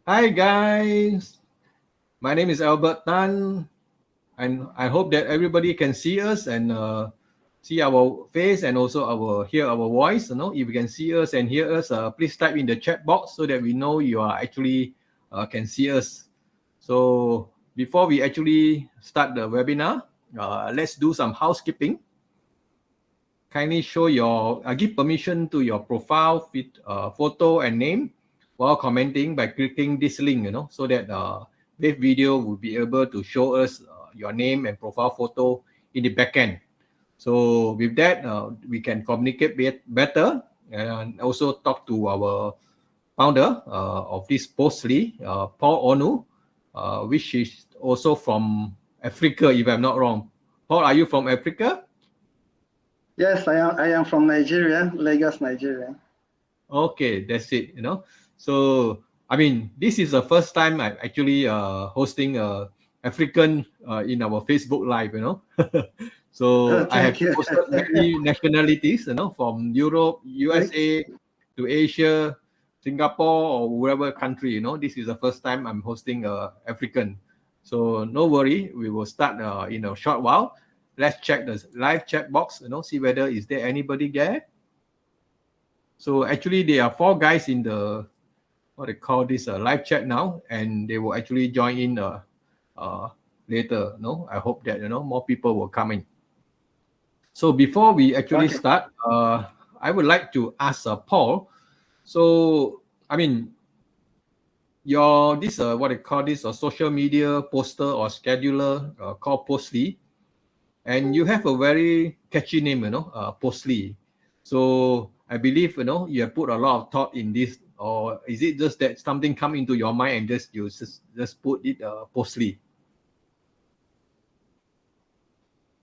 Hi guys, my name is Albert Tan, and I hope that everybody can see us and see our face and also hear our voice. If you can see us and hear us, please type in the chat box so that we know you are actually can see us. So before we actually start the webinar, let's do some housekeeping. Kindly show give permission to your profile, photo and name while commenting by clicking this link, so that this video will be able to show us your name and profile photo in the backend. So with that, we can communicate better and also talk to our founder of this Postly, Paul Onu, which is also from Africa, if I'm not wrong. Paul, are you from Africa? Yes, I am from Nigeria, Lagos, Nigeria. Okay, that's it. So I mean, this is the first time I'm actually hosting African in our Facebook Live. So I have hosted many nationalities. From Europe, USA to Asia, Singapore, or wherever country. This is the first time I'm hosting African. So no worry, we will start in a short while. Let's check the live chat box. See whether is there anybody there. So actually, there are 4 guys in the what they call this live chat now, and they will actually join in later. I hope that more people will come in. So before we actually start, I would like to ask Paul. So I mean, your this what they call this a social media poster or scheduler called Postly, and you have a very catchy name, Postly. So I believe you have put a lot of thought in this, or is it just that something come into your mind and you just put it Postly?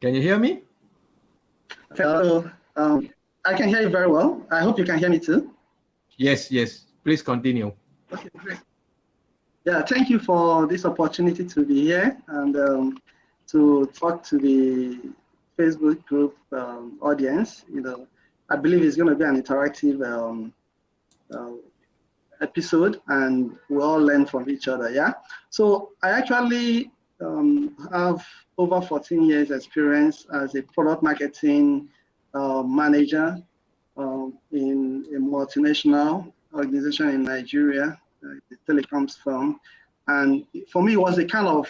Can you hear me? Hello. I can hear you very well. I hope you can hear me too. Yes. Please continue. Okay, great. Yeah, thank you for this opportunity to be here and to talk to the Facebook group audience. I believe it's going to be an interactive episode, and we all learn from each other. Yeah. So I actually have over 14 years experience as a product marketing manager in a multinational organization in Nigeria, the telecoms firm. And for me, it was a kind of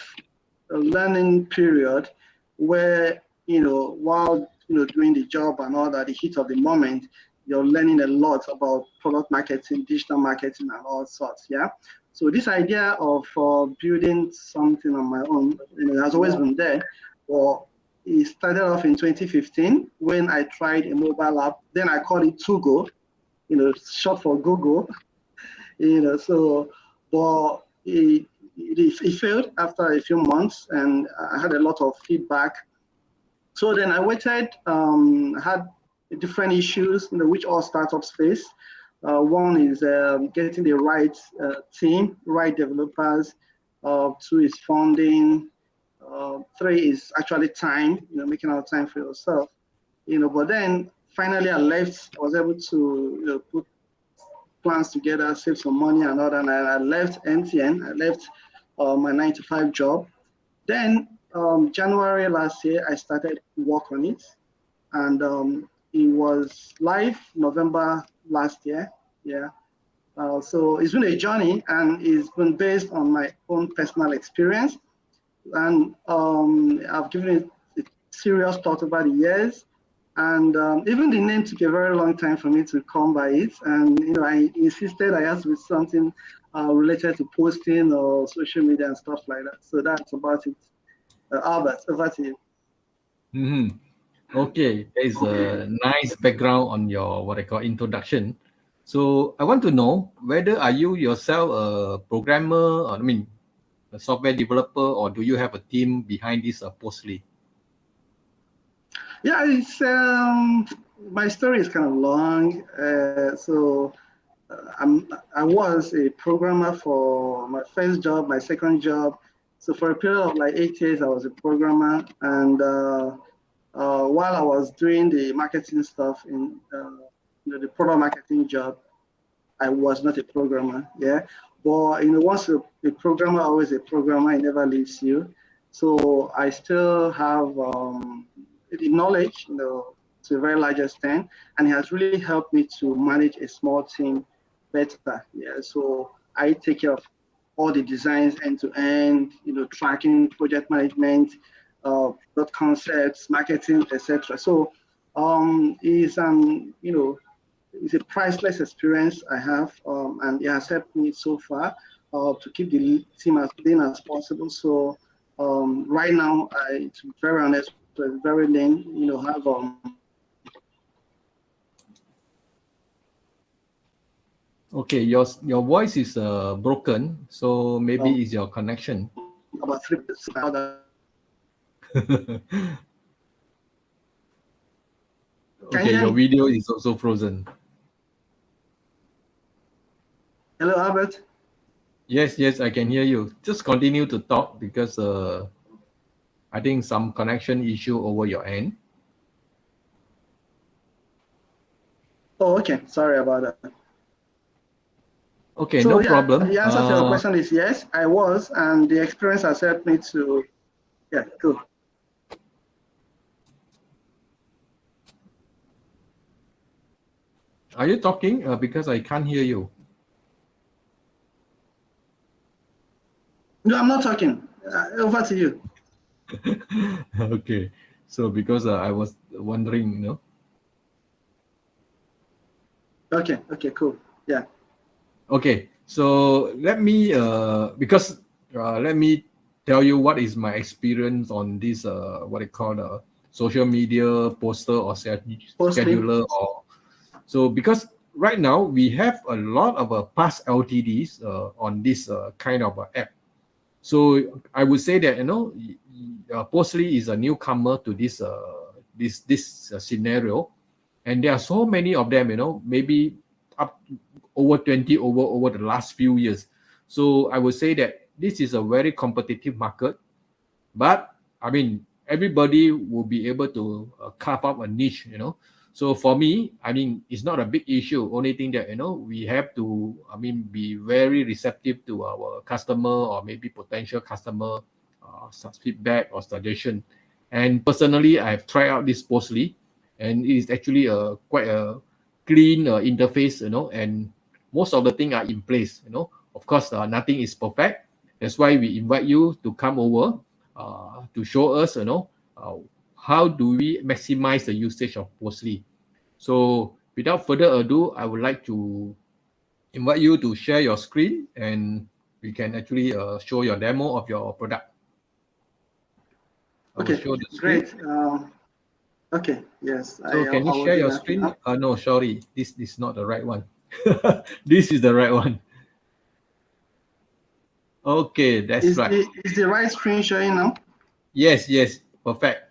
a learning period where, while, doing the job and all that, the heat of the moment, you're learning a lot about product marketing, digital marketing, and all sorts. Yeah. So this idea of building something on my own, has always been there. Well, it started off in 2015 when I tried a mobile app. Then I called it Tugo, short for Google. But it failed after a few months, and I had a lot of feedback. So then I waited, had different issues, which all startups face. One is getting the right team, right developers. 2 is funding. 3 is actually time, making out time for yourself. But then finally I was able to put plans together, save some money and all that. And I left MTN. I left my 9-to-5 job. Then January last year, I started work on it, and it was live November last year. Yeah. So it's been a journey, and it's been based on my own personal experience, and I've given it serious thought over the years. And even the name took a very long time for me to come by it. And I insisted I asked with something related to posting or social media and stuff like that. So that's about it. Albert, over to you. Mm-hmm. Okay, there is a nice background on your what I call introduction. So I want to know whether are you yourself a programmer, or a software developer, or do you have a team behind this Postly? Yeah, it's my story is kind of long. I was a programmer for my first job, my second job. So for a period of like 8 years, I was a programmer, and while I was doing the marketing stuff in the product marketing job, I was not a programmer. Yeah, But once a programmer, always a programmer, he never leaves you. So I still have the knowledge, to a very large extent, and it has really helped me to manage a small team better. Yeah, so I take care of all the designs end to end, tracking, project management, product concepts, marketing, etc. So it's it's a priceless experience I have, and it has helped me so far to keep the team as lean as possible. So right now, to be very honest, we're very lean. Have Okay, your voice is broken, so maybe it's your connection. about 3%. Okay, your video is also frozen. Hello, Albert. Yes, I can hear you. Just continue to talk because I think some connection issue over your end. Oh, okay. Sorry about that. Okay, so, no problem. The answer to your question is yes, I was, and the experience has helped me to, cool. Are you talking? Because I can't hear you. No, I'm not talking. Over to you. Okay, so because I was wondering, Okay, cool. Yeah. Okay, so let me let me tell you what is my experience on this what I call social media poster or scheduler so because right now we have a lot of past LTDs on this kind of app. So I would say that Postly is a newcomer to this scenario, and there are so many of them. Maybe up over 20 over the last few years. So I would say that this is a very competitive market, but I mean everybody will be able to carve up a niche. So for me, I mean it's not a big issue. Only thing that we have to be very receptive to our customer or maybe potential customer feedback or suggestion. And personally, I've tried out this Postly, and it is actually quite a clean interface, and most of the things are in place. Of course, nothing is perfect. That's why we invite you to come over to show us, how do we maximize the usage of Postly. So without further ado, I would like to invite you to share your screen, and we can actually show your demo of your product. Okay, great. Okay, yes. So can you share your screen? No, sorry, this is not the right one. This is the right one. Okay, that's right. Is the right screen showing now? Yes, perfect.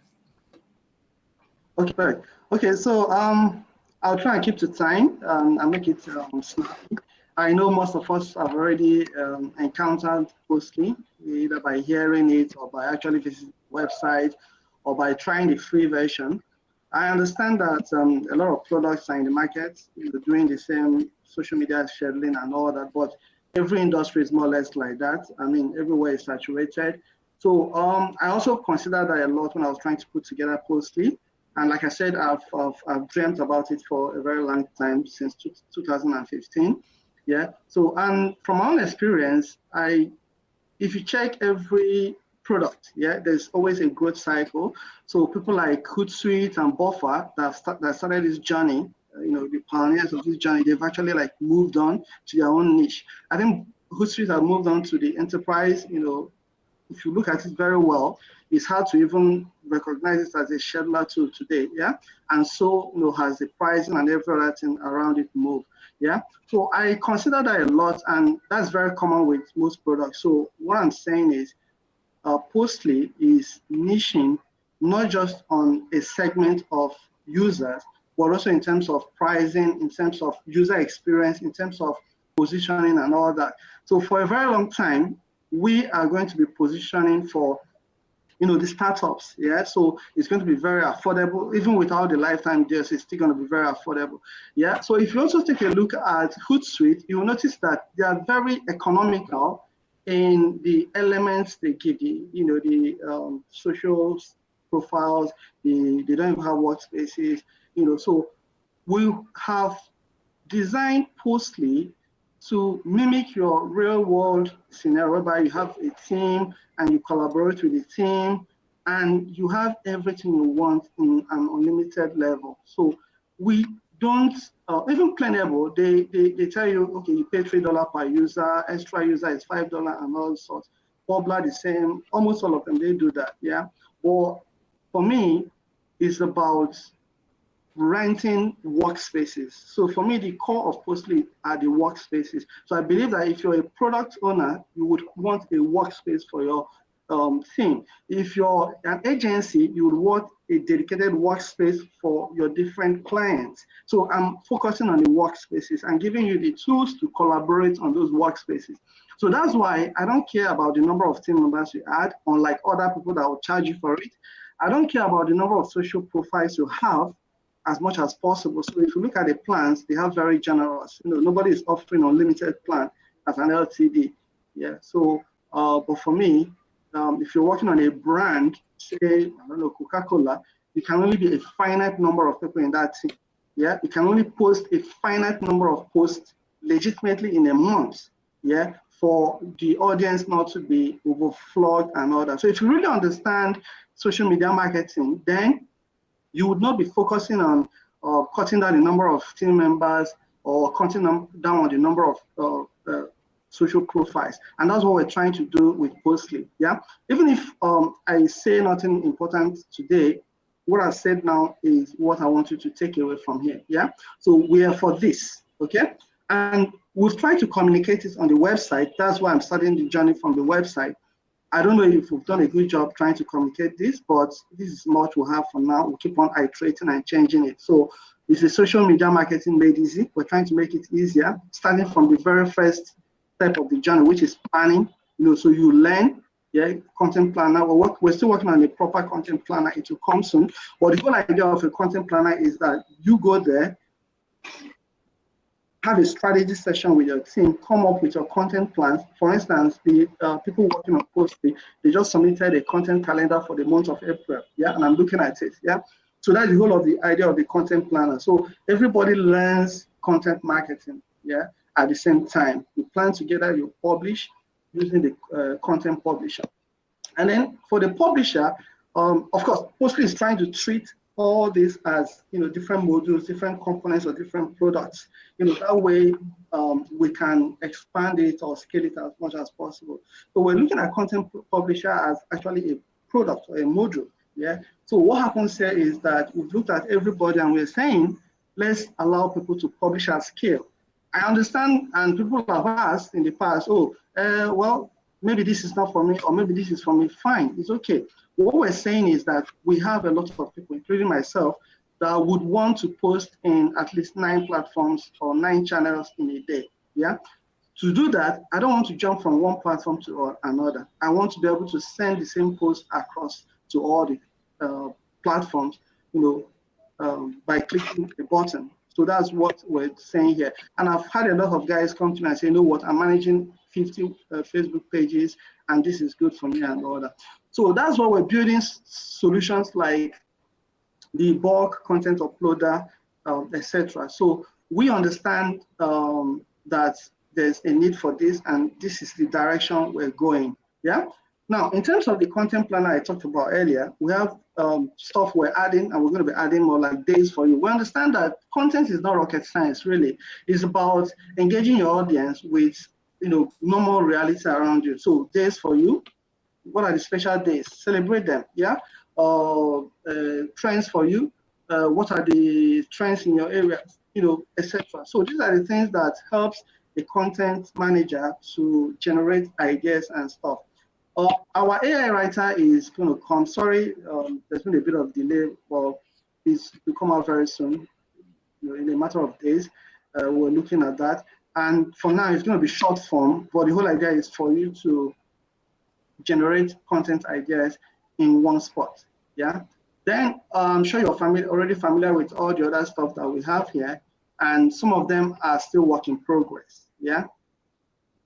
Okay, perfect. Okay, so I'll try and keep to time and make it snappy. I know most of us have already encountered Postly, either by hearing it or by actually visiting the website or by trying the free version. I understand that a lot of products are in the market, doing the same social media scheduling and all that, but every industry is more or less like that. I mean, everywhere is saturated. So I also considered that a lot when I was trying to put together Postly. And like I said, I've dreamt about it for a very long time, since 2015. Yeah. So, and from my own experience, if you check every product, there's always a growth cycle. So people like Hootsuite and Buffer that started this journey, the pioneers of this journey, they've actually like moved on to their own niche. I think Hootsuite have moved on to the enterprise. If you look at it very well, it's hard to even recognize it as a scheduler tool today, and so has the pricing and every other thing around it move, So I consider that a lot, and that's very common with most products. So what I'm saying is, Postly is niching not just on a segment of users, but also in terms of pricing, in terms of user experience, in terms of positioning and all that. So for a very long time, we are going to be positioning for the startups. Yeah, so it's going to be very affordable. Even without the lifetime deals, it's still going to be very affordable. Yeah, so if you also take a look at Hootsuite, you will notice that they are very economical in the elements they give you. The social profiles. They don't even have workspaces. So we have designed Postly to mimic your real world scenario, whereby you have a team and you collaborate with the team and you have everything you want in an unlimited level. So we don't, even Planable, they tell you, okay, you pay $3 per user, extra user is $5 and all sorts. Wobbler the same, almost all of them, they do that, yeah? But for me, it's about renting workspaces. So for me, the core of Postly are the workspaces. So I believe that if you're a product owner, you would want a workspace for your thing. If you're an agency, you would want a dedicated workspace for your different clients. So I'm focusing on the workspaces and giving you the tools to collaborate on those workspaces. So that's why I don't care about the number of team members you add, unlike other people that will charge you for it. I don't care about the number of social profiles you have, as much as possible. So if you look at the plans, they have very generous. Nobody is offering unlimited plan as an LTD. Yeah. So, but for me, if you're working on a brand, say I don't know, Coca-Cola, you can only be a finite number of people in that team. Yeah. You can only post a finite number of posts legitimately in a month. Yeah. For the audience not to be overflowed and all that. So if you really understand social media marketing, then you would not be focusing on cutting down the number of team members or cutting down on the number of social profiles. And that's what we're trying to do with Postly. Yeah. Even if I say nothing important today, what I said now is what I want you to take away from here. Yeah. So we are for this. Okay. And we've tried to communicate it on the website. That's why I'm starting the journey from the website. I don't know if we've done a good job trying to communicate this, but this is what we'll have for now. We'll keep on iterating and changing it. So it's a social media marketing made easy. We're trying to make it easier, starting from the very first step of the journey, which is planning. So you learn, yeah, content planner. We're still working on a proper content planner. It will come soon. But the whole idea of a content planner is that you go there, have a strategy session with your team, come up with your content plans. For instance, the people working on Postly, they just submitted a content calendar for the month of April, yeah, and I'm looking at it, yeah. So that's the whole of the idea of the content planner. So everybody learns content marketing, yeah, at the same time. You plan together, you publish using the content publisher. And then for the publisher, of course, Postly is trying to treat all this as different modules, different components, or different products. That way we can expand it or scale it as much as possible. So we're looking at content publisher as actually a product or a module. Yeah. So what happens here is that we've looked at everybody and we're saying, let's allow people to publish at scale. I understand, and people have asked in the past, well, maybe this is not for me, or maybe this is for me. Fine, it's okay. What we're saying is that we have a lot of people, including myself, that would want to post in at least 9 platforms or 9 channels in a day. Yeah. To do that, I don't want to jump from one platform to another. I want to be able to send the same post across to all the platforms, by clicking a button. So that's what we're saying here. And I've had a lot of guys come to me and say, you know what, I'm managing 50 Facebook pages, and this is good for me and all that. So that's why we're building solutions like the bulk content uploader, etc. So we understand that there's a need for this, and this is the direction we're going. Yeah. Now, in terms of the content planner I talked about earlier, we have stuff we're adding, and we're going to be adding more like days for you. We understand that content is not rocket science, really. It's about engaging your audience with normal reality around you. So days for you. What are the special days? Celebrate them. Yeah. Trends for you. What are the trends in your area? Etc. So these are the things that helps the content manager to generate ideas and stuff. Our AI writer is going to come. Sorry, there's been a bit of delay, but it's to come out very soon, in a matter of days. We're looking at that. And for now, it's going to be short form, but the whole idea is for you to generate content ideas in one spot. Yeah. Then I'm sure you're already familiar with all the other stuff that we have here, and some of them are still work in progress. Yeah.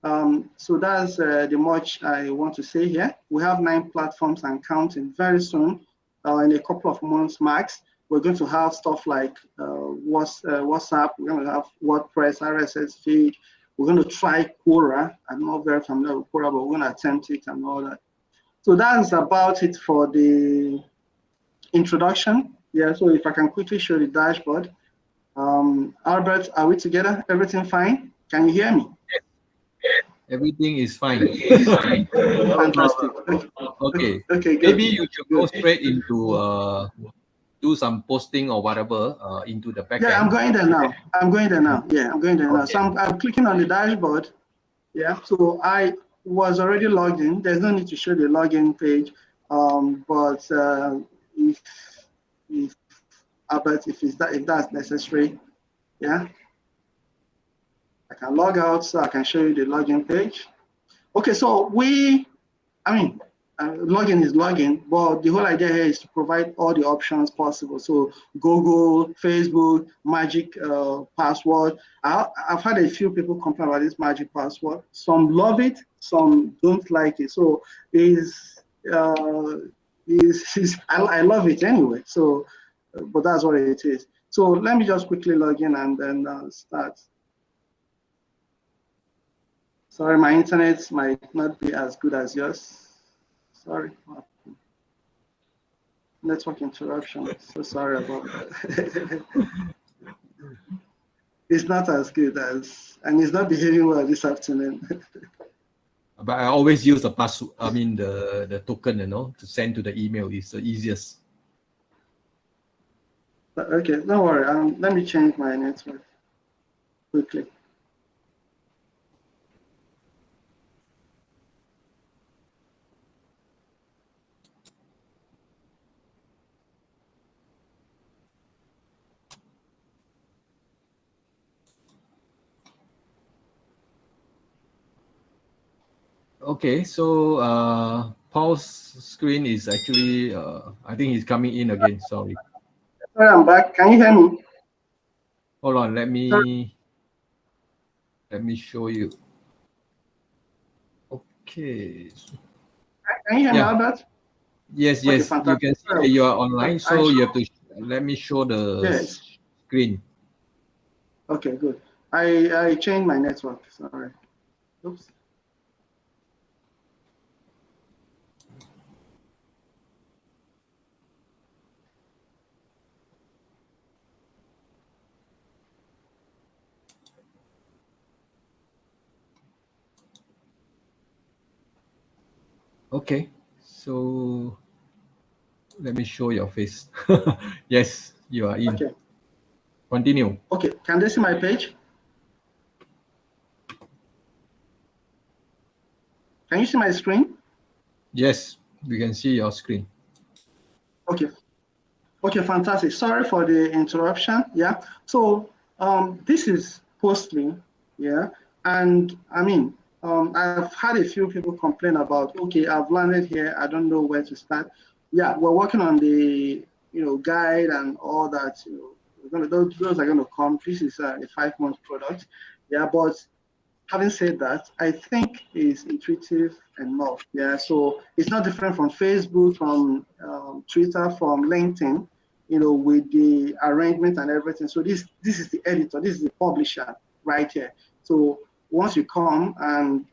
So that's the much I want to say here. We have 9 platforms and counting. Very soon, in a couple of months max, we're going to have stuff like WhatsApp. We're going to have WordPress, RSS feed. We're going to try Quora. I'm not very familiar with Quora, but we're going to attempt it and all that. So that's about it for the introduction. Yeah, so if I can quickly show the dashboard. Albert, are we together? Everything fine? Can you hear me? Everything is fine. Fantastic. Okay. Okay, good. Maybe you should go straight into do some posting or whatever into the backend. Yeah, I'm going there now. Yeah, I'm going there now. So I'm clicking on the dashboard. Yeah, so I was already logged in. There's no need to show the login page. But if that's necessary, yeah, I can log out so I can show you the login page. Okay, so login is login, but the whole idea here is to provide all the options possible. So Google, Facebook, magic password. I've had a few people complain about this magic password. Some love it, some don't like it. So I love it anyway. So, but that's what it is. So let me just quickly log in and then start. Sorry, my internet might not be as good as yours. Sorry. Network interruption. So sorry about that. It's not as good as, and it's not behaving well this afternoon. But I always use the password. I mean the token, to send to the email is the easiest. Okay, don't worry. Let me change my network quickly. Okay, so Paul's screen is actually, I think he's coming in again. Sorry. Sorry, I'm back. Can you hear me? Hold on, let me show you. Okay. Can you hear me, Albert? Yes, Okay, you can see that you are online, so you have to let me show the screen. Okay, good. I changed my network. Sorry. Oops. Okay, so let me show your face. Yes, you are in. Okay. Continue. Okay, can they see my page? Can you see my screen? Yes, we can see your screen. Okay. Okay, fantastic. Sorry for the interruption. Yeah. So this is Postly. Yeah. And I've had a few people complain about, okay, I've landed here. I don't know where to start. Yeah, we're working on the guide and all that. Those are going to come. This is a 5-month product. Yeah, but having said that, I think it's intuitive enough. Yeah, so it's not different from Facebook, from Twitter, from LinkedIn, with the arrangement and everything. So this is the editor, this is the publisher right here. So once you come and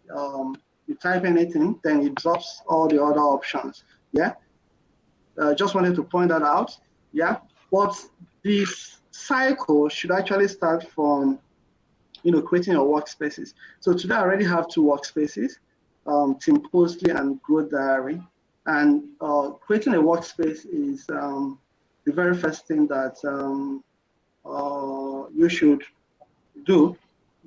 you type anything, then it drops all the other options. Yeah, just wanted to point that out. Yeah, but this cycle should actually start from creating your workspaces. So today I already have 2 workspaces, Team Postly and Growth Diary. And creating a workspace is the very first thing that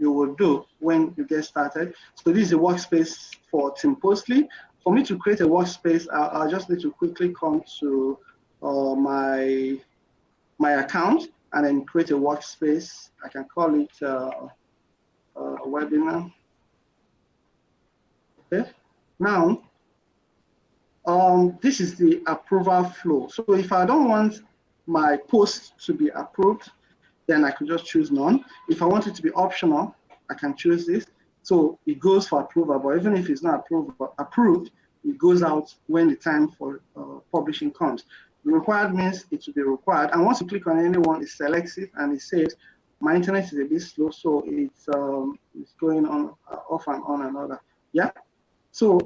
you will do when you get started. So this is a workspace for Team Postly. For me to create a workspace, I'll just need to quickly come to my account and then create a workspace. I can call it webinar. Okay. Now, this is the approval flow. So if I don't want my post to be approved, then I could just choose none. If I want it to be optional, I can choose this. So it goes for approval, but even if it's not approved, it goes out when the time for publishing comes. The required means it will be required. And once you click on anyone, it selects it and it says, my internet is a bit slow, so it's going on off and on and on. Yeah. So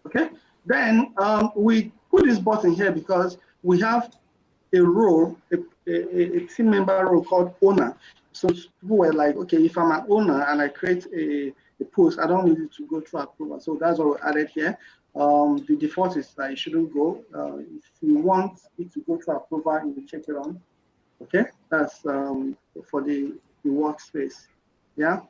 okay. Then we put this button here because we have a role, a team member role called owner. So people were like, okay, if I'm an owner and I create a post, I don't need it to go through approval. So that's what we added here. The default is that it shouldn't go. If you want it to go through approval, you will check it on. Okay, that's for the workspace. Yeah.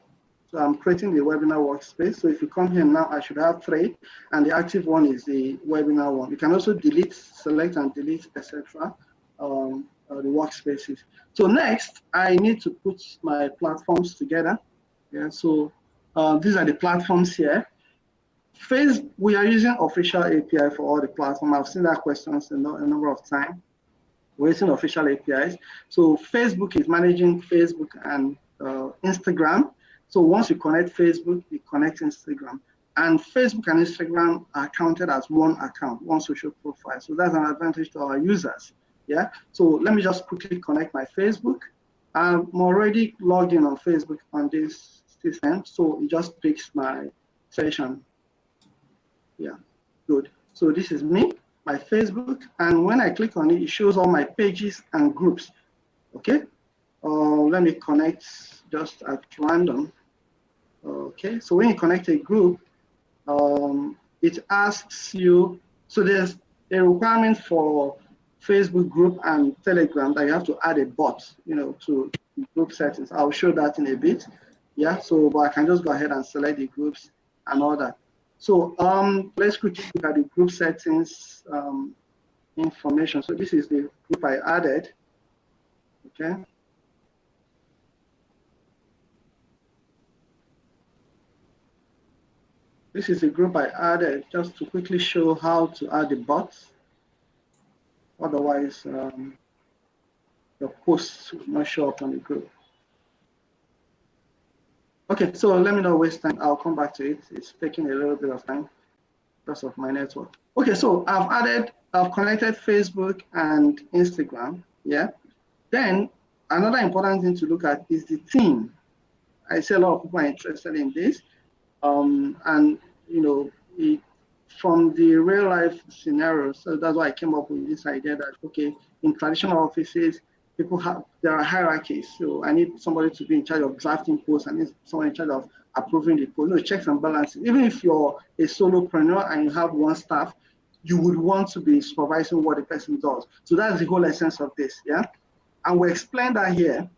So I'm creating the webinar workspace. So if you come here now, I should have 3, and the active one is the webinar one. You can also delete, select and delete, etc. The workspaces. So next, I need to put my platforms together. Yeah. So these are the platforms here. We are using official API for all the platforms. I've seen that questions a number of times. We're using official APIs. So Facebook is managing Facebook and Instagram. So once you connect Facebook, you connect Instagram. And Facebook and Instagram are counted as one account, one social profile. So that's an advantage to our users. Yeah. So let me just quickly connect my Facebook. I'm already logged in on Facebook on this system. So it just picks my session. Yeah, good. So this is me, my Facebook. And when I click on it, it shows all my pages and groups. Okay. Let me connect just at random. Okay, so when you connect a group, it asks you, so there's a requirement for Facebook group and Telegram that you have to add a bot, to group settings. I'll show that in a bit. Yeah, so but I can just go ahead and select the groups and all that. So let's quickly look at the group settings information. So this is the group I added. Okay. This is a group I added just to quickly show how to add the bots. Otherwise, the posts will not show up on the group. Okay, so let me not waste time. I'll come back to it. It's taking a little bit of time because of my network. Okay, so I've connected Facebook and Instagram. Yeah. Then another important thing to look at is the theme. I see a lot of people are interested in this. And from the real life scenario, so that's why I came up with this idea that, okay, in traditional offices, there are hierarchies. So I need somebody to be in charge of drafting posts. I need someone in charge of approving the post. Checks and balances. Even if you're a solopreneur and you have one staff, you would want to be supervising what the person does. So that's the whole essence of this, yeah? And we explain that here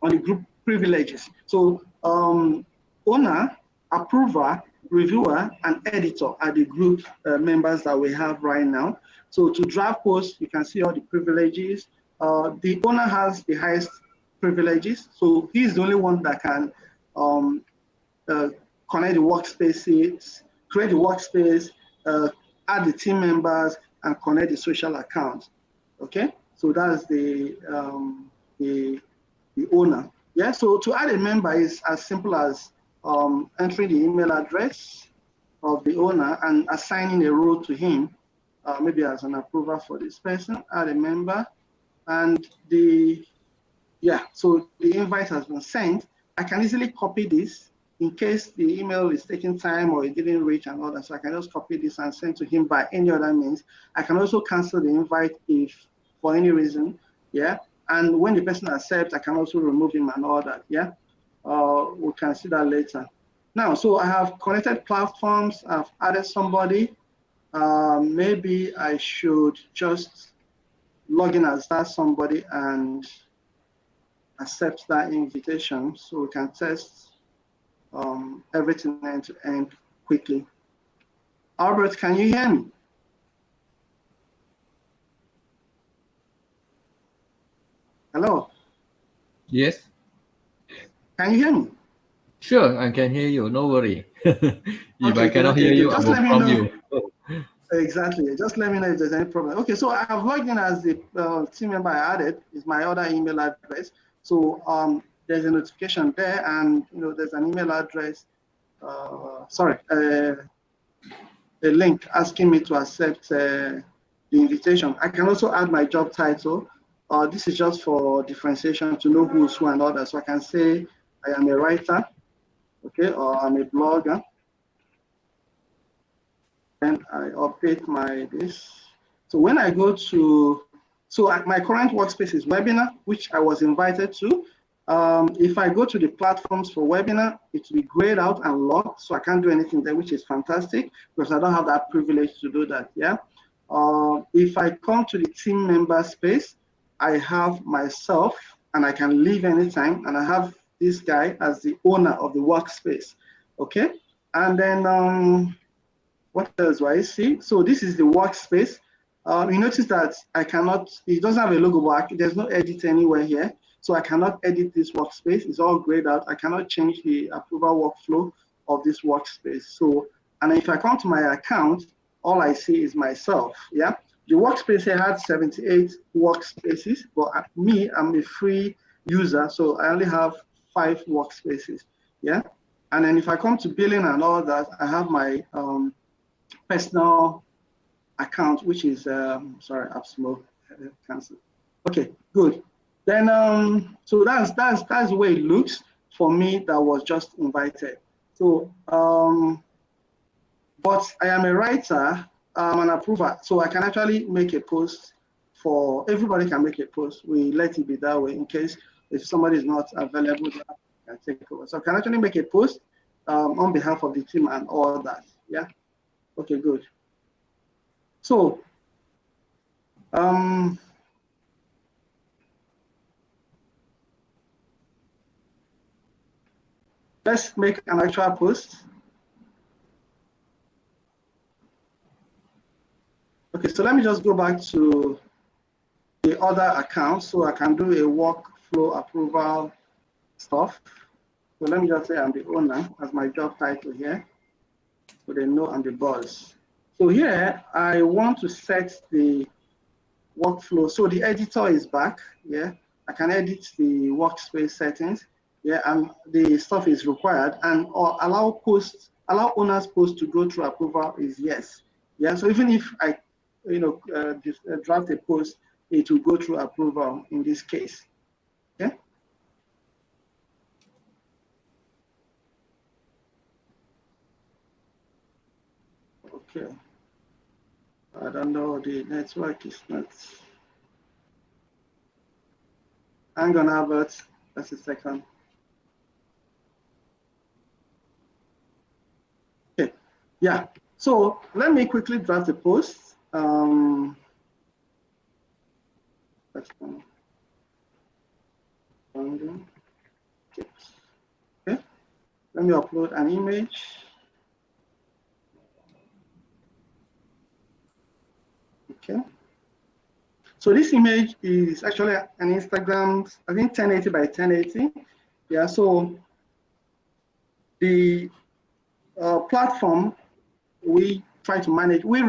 on the group privileges. So owner, approver, reviewer, and editor are the group members that we have right now. So to draft posts, you can see all the privileges. The owner has the highest privileges. So he's the only one that can connect the workspaces, create the workspace, add the team members, and connect the social accounts. Okay, so that's the owner. Yeah, so to add a member is as simple as entering the email address of the owner and assigning a role to him, maybe as an approver for this person, add a member, and so the invite has been sent. I can easily copy this in case the email is taking time or it didn't reach and all that. So I can just copy this and send to him by any other means. I can also cancel the invite if for any reason, yeah. And when the person accepts, I can also remove him and all that, yeah. We can see that later. Now, so I have connected platforms. I've added somebody. Maybe I should just log in as that somebody and accept that invitation so we can test everything end to end quickly. Albert, can you hear me? Hello? Yes. Can you hear me? Sure, I can hear you. No worry. If I Okay, good. cannot Okay, hear good. you, I Just will let me prompt know. you. Exactly. Just let me know if there's any problem. Okay, so I have logged in as the team member I added. Is my other email address. So there's a notification there, and there's an email address. A link asking me to accept the invitation. I can also add my job title. This is just for differentiation to know who's who and all that. So I can say I am a writer, okay, or I'm a blogger. And I update my this. So when I go to, my current workspace is webinar, which I was invited to. If I go to the platforms for webinar, it will be grayed out and locked, so I can't do anything there, which is fantastic because I don't have that privilege to do that. Yeah. If I come to the team member space, I have myself, and I can leave anytime, and I have this guy as the owner of the workspace. Okay, and then what else do I see? So this is the workspace. You notice that I cannot, it doesn't have a logo, but there's no edit anywhere here. So I cannot edit this workspace. It's all grayed out. I cannot change the approval workflow of this workspace. So, and if I come to my account, all I see is myself. Yeah. The workspace here had 78 workspaces, but me, I'm a free user. So I only have 5 workspaces. Yeah. And then if I come to billing and all that, I have my personal account, which is sorry, AppSmoke cancel. Okay, good. Then so that's the way it looks for me that was just invited. So but I am a writer, an approver, so I can actually make a post for everybody. Can make a post. We let it be that way in case if somebody is not available, I can take over. So I can actually make a post on behalf of the team and all that. Yeah. Okay, good. So, let's make an actual post. Okay, so let me just go back to the other account so I can do a workflow approval stuff. So let me just say I'm the owner as my job title here, so they know I'm the boss. So here I want to set the workflow. So the editor is back. Yeah, I can edit the workspace settings. Yeah, and the stuff is required, and allow owners post to go through approval is yes. Yeah, so even if I, draft a post, it will go through approval in this case. Okay. Okay. I don't know, the network is not. Hang on, Albert. That's a second. Okay. Yeah. So let me quickly draft a post. That's fine. Okay. Let me upload an image. Okay. So this image is actually an Instagram, I think 1080 by 1080. Yeah. So the platform we try to manage, we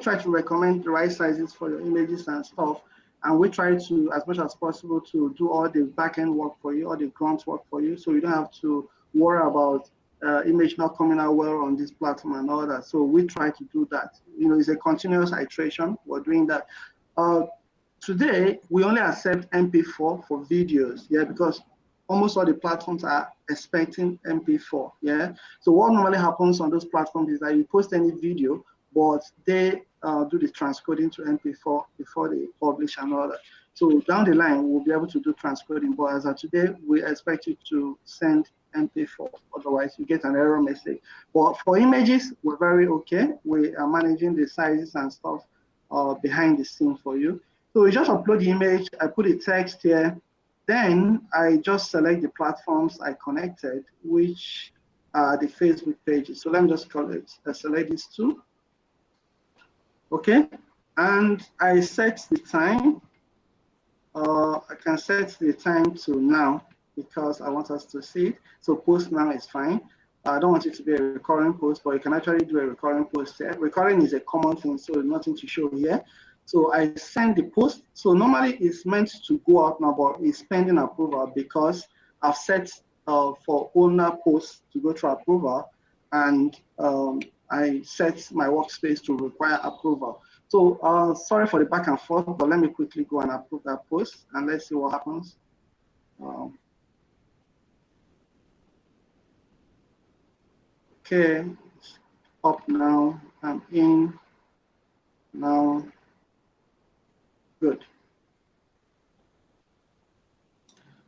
try to recommend the right sizes for your images and stuff. And we try to, as much as possible, to do all the back-end work for you, all the grunt work for you, so you don't have to worry about image not coming out well on this platform and all that. So we try to do that. It's a continuous iteration. We're doing that. Today, we only accept MP4 for videos, yeah, because almost all the platforms are expecting MP4, yeah. So what normally happens on those platforms is that you post any video, but they do the transcoding to MP4 before they publish and all that. So down the line, we'll be able to do transcoding, but as of today, we expect you to send MP4, otherwise you get an error message. But for images, we're very okay. We are managing the sizes and stuff behind the scene for you. So you just upload the image, I put a text here, then I just select the platforms I connected, which are the Facebook pages. So let me just select these two. Okay, and I set the time. I can set the time to now, because I want us to see it. So post now is fine. I don't want it to be a recurring post, but you can actually do a recurring post here. Recurring is a common thing, so nothing to show here. So I send the post. So normally it's meant to go out now, but it's pending approval because I've set for owner posts to go through approval, and I set my workspace to require approval. So sorry for the back and forth, but let me quickly go and approve that post, and let's see what happens. Okay, it's up now. I'm in now. Good.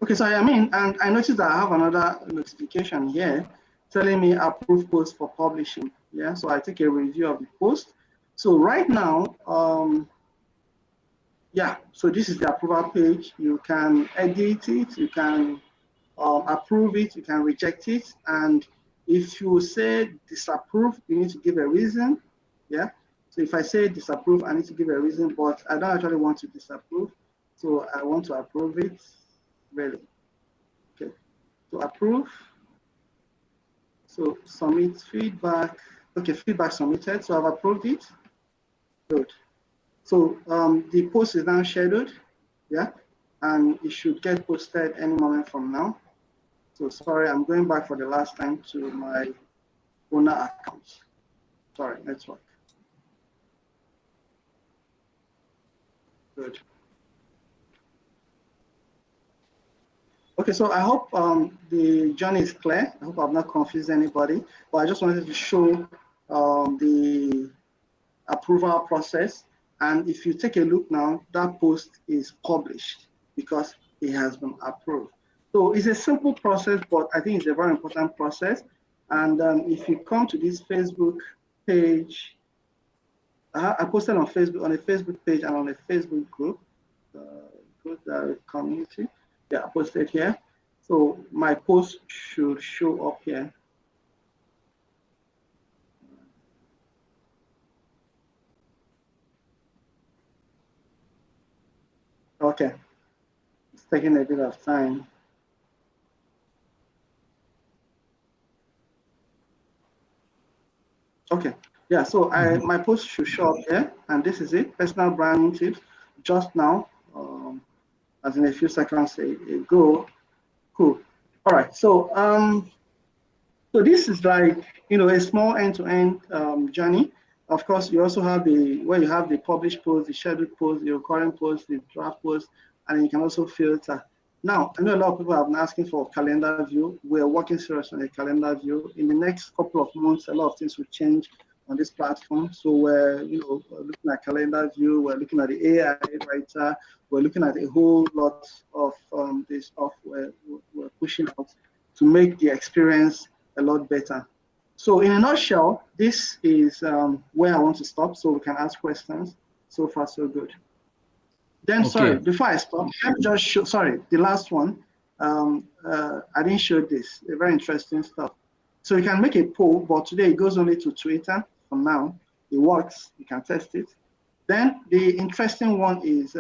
Okay, so I'm in, and I noticed that I have another notification here telling me approve post for publishing. Yeah, so I take a review of the post. So right now, yeah, so this is the approval page. You can edit it, you can approve it, you can reject it, and if you say disapprove, you need to give a reason. Yeah, so if I say disapprove, I need to give a reason, but I don't actually want to disapprove, so I want to approve it. Really. Okay, to approve. So submit feedback. Okay, feedback submitted. So I've approved it. Good. So the post is now scheduled. Yeah, and it should get posted any moment from now. So sorry, I'm going back for the last time to my owner account. Sorry, network. Good. Okay, so I hope the journey is clear. I hope I've not confused anybody, but I just wanted to show the approval process. And if you take a look now, that post is published because it has been approved. So it's a simple process, but I think it's a very important process. And if you come to this Facebook page, I posted on Facebook, on a Facebook page and on a Facebook group, community. Yeah, I posted here. So my post should show up here. Okay, it's taking a bit of time. Okay, yeah, so my post should show up here, and this is it, personal branding tips, just now, as in a few seconds ago. Cool. All right, so so this is like, you know, a small end-to-end journey. Of course, you also have where you have the published post, the scheduled post, the recurring post, the draft post, and you can also filter. Now, I know a lot of people have been asking for a calendar view. We're working seriously on a calendar view. In the next couple of months, a lot of things will change on this platform. So we're, you know, we're looking at calendar view, we're looking at the AI writer, we're looking at a whole lot of this stuff we're pushing out to make the experience a lot better. So in a nutshell, this is where I want to stop so we can ask questions. So far, so good. Then, okay. Sorry, before I stop, let me just show, sorry, the last one. I didn't show this, a very interesting stuff. So you can make a poll, but today it goes only to Twitter for now. It works, you can test it. Then the interesting one is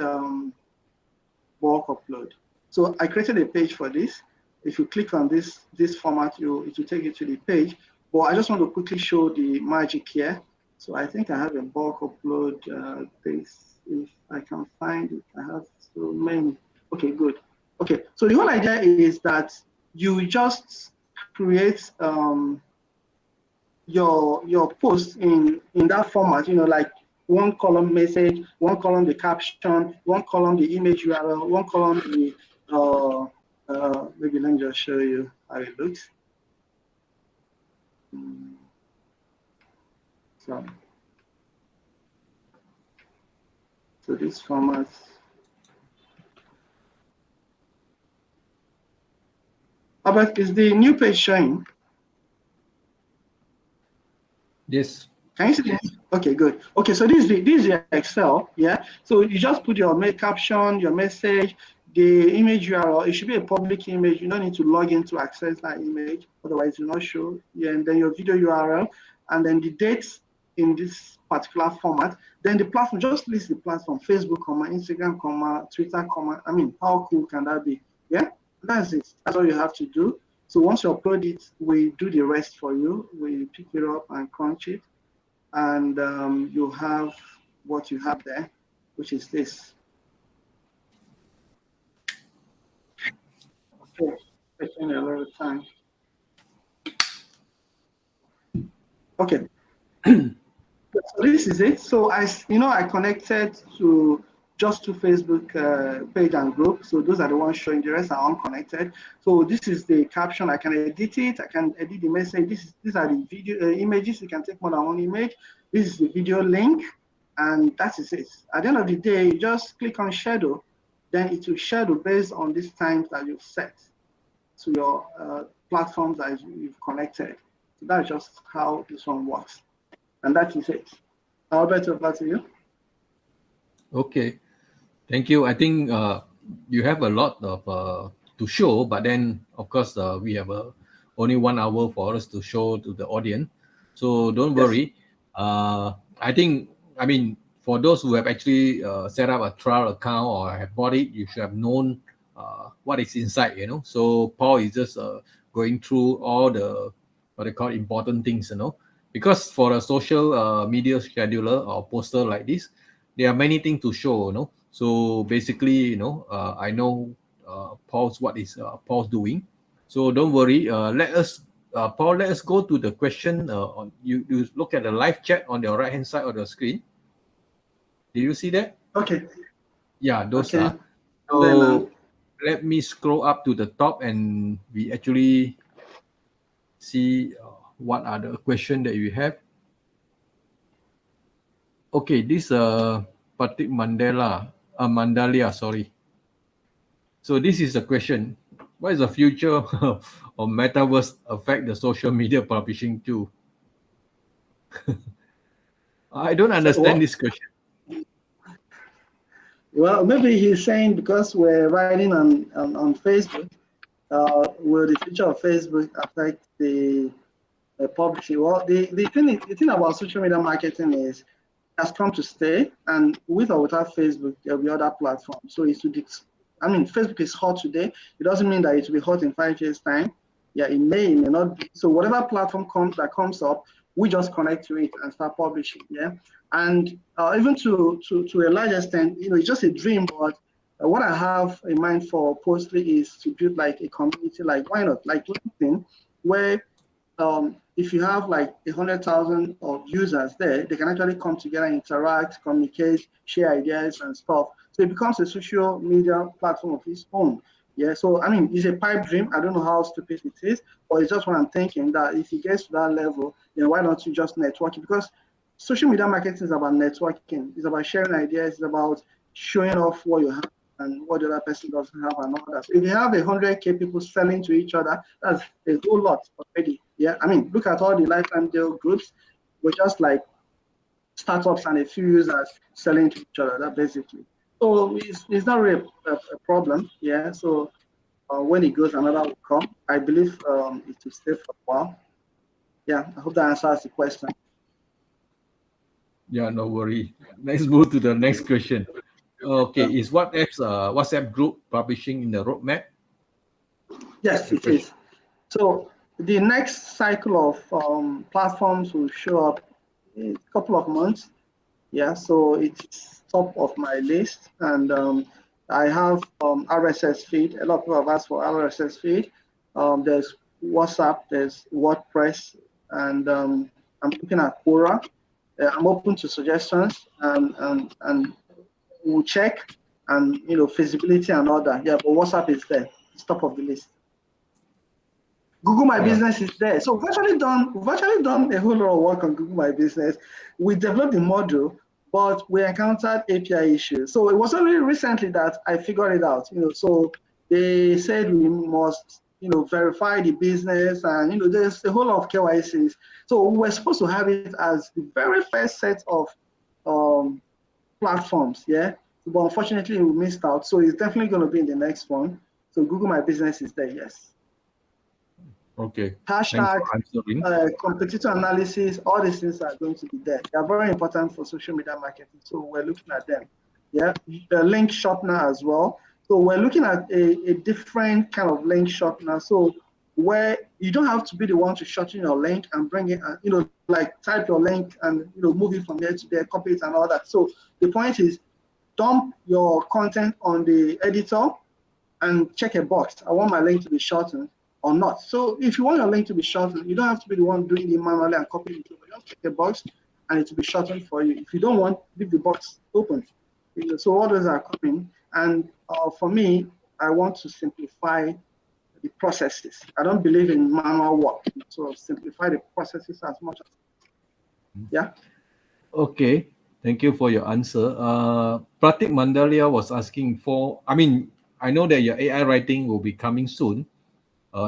bulk upload. So I created a page for this. If you click on this format, it will take you to the page. But I just want to quickly show the magic here. So I think I have a bulk upload this. If I can find it, I have so many. Okay, good. Okay, so the whole idea is that you just create your post in that format, you know, like one column message, one column the caption, one column the image URL, one column the maybe let me just show you how it looks. So this format. But is the new page showing? Yes. Can you see this? Okay, good. Okay, so this is your Excel, yeah? So you just put your caption, your message, the image URL. It should be a public image. You don't need to log in to access that image, otherwise it will not show. Yeah, and then your video URL, and then the dates in this particular format. Then the platform, just list the platform, Facebook, Instagram, Twitter, I mean, how cool can that be? Yeah? That's it. That's all you have to do. So once you upload it, we do the rest for you. We pick it up and crunch it, and you have what you have there, which is this. Okay, taking a lot of time. Okay. So this is it. So I connected to just to Facebook page and group. So those are the ones showing. The rest are unconnected. So this is the caption. I can edit it. I can edit the message. These are the video images. You can take more than one image. This is the video link, and that is it. At the end of the day, you just click on schedule, then it will schedule based on these times that you've set to your platforms that you've connected. So that's just how this one works. And that is it. Alberto, back to you. Okay, thank you. I think you have a lot of to show, but then of course we have only 1 hour for us to show to the audience. So don't worry. I mean, for those who have actually set up a trial account or have bought it, you should have known what is inside. So Paul is just going through all the what they call important things. Because for a social media scheduler or poster like this, there are many things to show. So basically, I know Paul's what is Paul's doing. So don't worry. Paul, let us go to the question. On you look at the live chat on the right hand side of the screen. Did you see that? Okay. Yeah, those okay. are. So let me scroll up to the top, and we actually see what are the questions that you have. Okay, this Patrick Mandalia, sorry. So this is the question. What is the future of metaverse affect the social media publishing too? I don't understand this question. Well, maybe he's saying because we're writing on Facebook, will the future of Facebook affect the publishing? Well, the thing about social media marketing is it has come to stay, and with or without Facebook, there'll be other platforms. So Facebook is hot today. It doesn't mean that it will be hot in 5 years' time. Yeah, it may not be. So whatever platform comes up, we just connect to it and start publishing. Yeah, and even to a large extent, it's just a dream. But what I have in mind for Postly is to build like a community. Like why not? Like LinkedIn, where if you have like 100,000 of users there, they can actually come together, interact, communicate, share ideas and stuff. So it becomes a social media platform of its own. Yeah, so I mean, it's a pipe dream. I don't know how stupid it is, but it's just what I'm thinking, that if it gets to that level, then why don't you just network it? Because social media marketing is about networking. It's about sharing ideas. It's about showing off what you have and what the other person doesn't have and all that. So if you have 100K people selling to each other, that's a whole lot already. Yeah, I mean, look at all the lifetime deal groups. We're just like startups and a few users selling to each other, that basically. So it's not really a problem. Yeah, so when it goes, another will come. I believe it will stay for a while. Yeah, I hope that answers the question. Yeah, no worry. Let's move to the next question. Okay, is WhatsApp group publishing in the roadmap? Yes, it is. So the next cycle of platforms will show up in a couple of months. Yeah, so it's top of my list, and I have RSS feed. A lot of people have asked for RSS feed. There's WhatsApp, there's WordPress, and I'm looking at Quora. I'm open to suggestions, and we'll check, and feasibility and all that. Yeah, but WhatsApp is there. It's top of the list. Google My Business is there. So we've actually done a whole lot of work on Google My Business. We developed the module, but we encountered API issues. So it was only recently that I figured it out. So they said we must, verify the business, and there's a whole lot of KYCs. So we were supposed to have it as the very first set of platforms, yeah. But unfortunately, we missed out. So it's definitely going to be in the next one. So Google My Business is there, yes. Okay. Hashtag, competitor analysis, all these things are going to be there. They are very important for social media marketing. So we're looking at them. Yeah. The link shortener as well. So we're looking at a different kind of link shortener. So where you don't have to be the one to shorten your link and bring it, like type your link and move it from here to there, copy it and all that. So the point is, dump your content on the editor and check a box. I want my link to be shortened or not. So if you want your link to be shortened, you don't have to be the one doing it manually and copying it. Just check a box and it will be shortened for you. If you don't want, leave the box open. So all those are coming. And for me, I want to simplify the processes. I don't believe in manual work. So simplify the processes as much as. Yeah. Okay. Thank you for your answer. Pratik Mandalia was asking for, I know that your AI writing will be coming soon.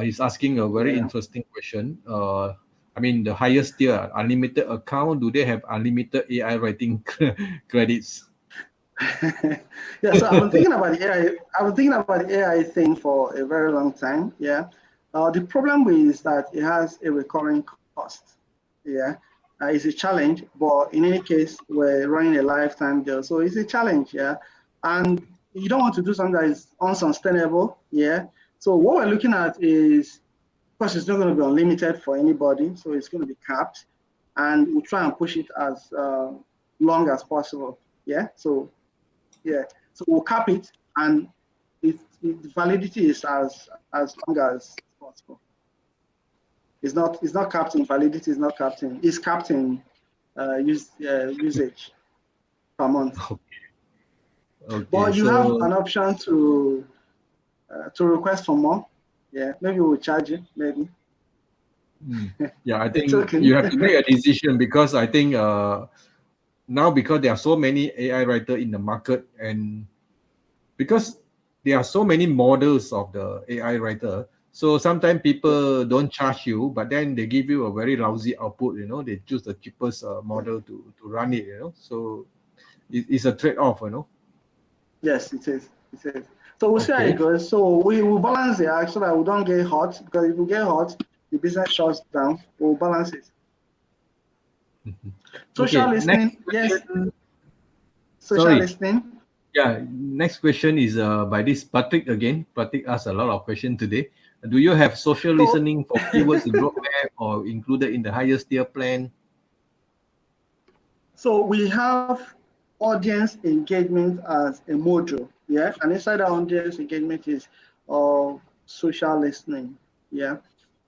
He's asking a very interesting question. The highest tier, unlimited account, do they have unlimited AI writing credits? Yeah, so I've been thinking about the AI. I've been thinking about the AI thing for a very long time. Yeah. The problem is that it has a recurring cost. Yeah. It's a challenge, but in any case, we're running a lifetime deal, so it's a challenge. Yeah. And you don't want to do something that is unsustainable. Yeah. So what we're looking at is, of course, it's not going to be unlimited for anybody, so it's going to be capped, and we'll try and push it as long as possible. Yeah. So we'll cap it, and the validity is as long as possible. It's not capped in validity. It's not capped in. It's capped in usage per month. Okay. But you have an option to request for more. Yeah, maybe we'll charge you. Maybe. Yeah, I think you have to make a decision, because I think now, because there are so many AI writers in the market, and because there are so many models of the AI writer, so sometimes people don't charge you, but then they give you a very lousy output. They choose the cheapest model to run it. So it's a trade-off. Yes, it is. It is. So we'll see how it goes. So we will balance the act so that we don't get hot, because if we get hot, the business shuts down. We'll balance it. Social listening, yes. Social listening. Yeah, next question is by this Patrick again. Patrick asked a lot of questions today. Do you have social listening for keywords in roadmap or included in the highest tier plan? So we have audience engagement as a module, yeah, and inside our audience engagement is social listening, yeah.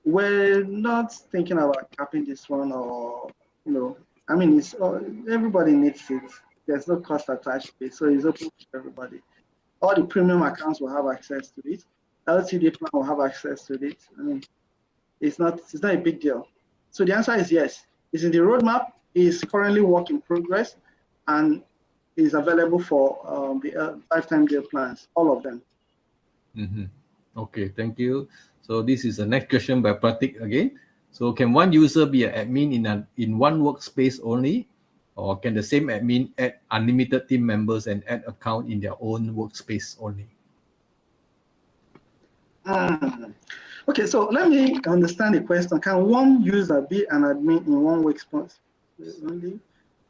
We're not thinking about capping this one, or it's everybody needs it. There's no cost attached to it, so it's open to everybody. All the premium accounts will have access to it. LTD plan will have access to it. It's not a big deal. So the answer is yes. It's in the roadmap. It's currently work in progress, and is available for the lifetime deal plans, all of them. Okay, thank you. So this is the next question by Pratik again. So can one user be an admin in one workspace only, or can the same admin add unlimited team members and add account in their own workspace only? Okay, so let me understand the question. Can one user be an admin in one workspace only?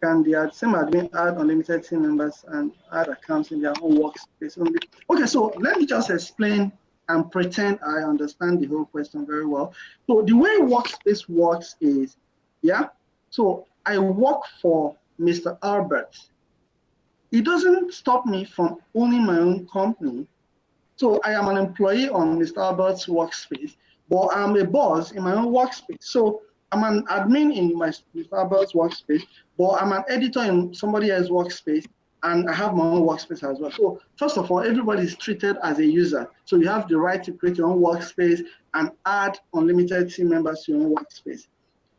Can the same admin add unlimited team members and add accounts in their own workspace only? Okay, so let me just explain and pretend I understand the whole question very well. So the way Workspace works is, so I work for Mr. Albert. It doesn't stop me from owning my own company. So I am an employee on Mr. Albert's workspace, but I'm a boss in my own workspace. So I'm an admin in Mr. Albert's workspace, but I'm an editor in somebody else's workspace, and I have my own workspace as well. So first of all, everybody is treated as a user. So you have the right to create your own workspace and add unlimited team members to your own workspace.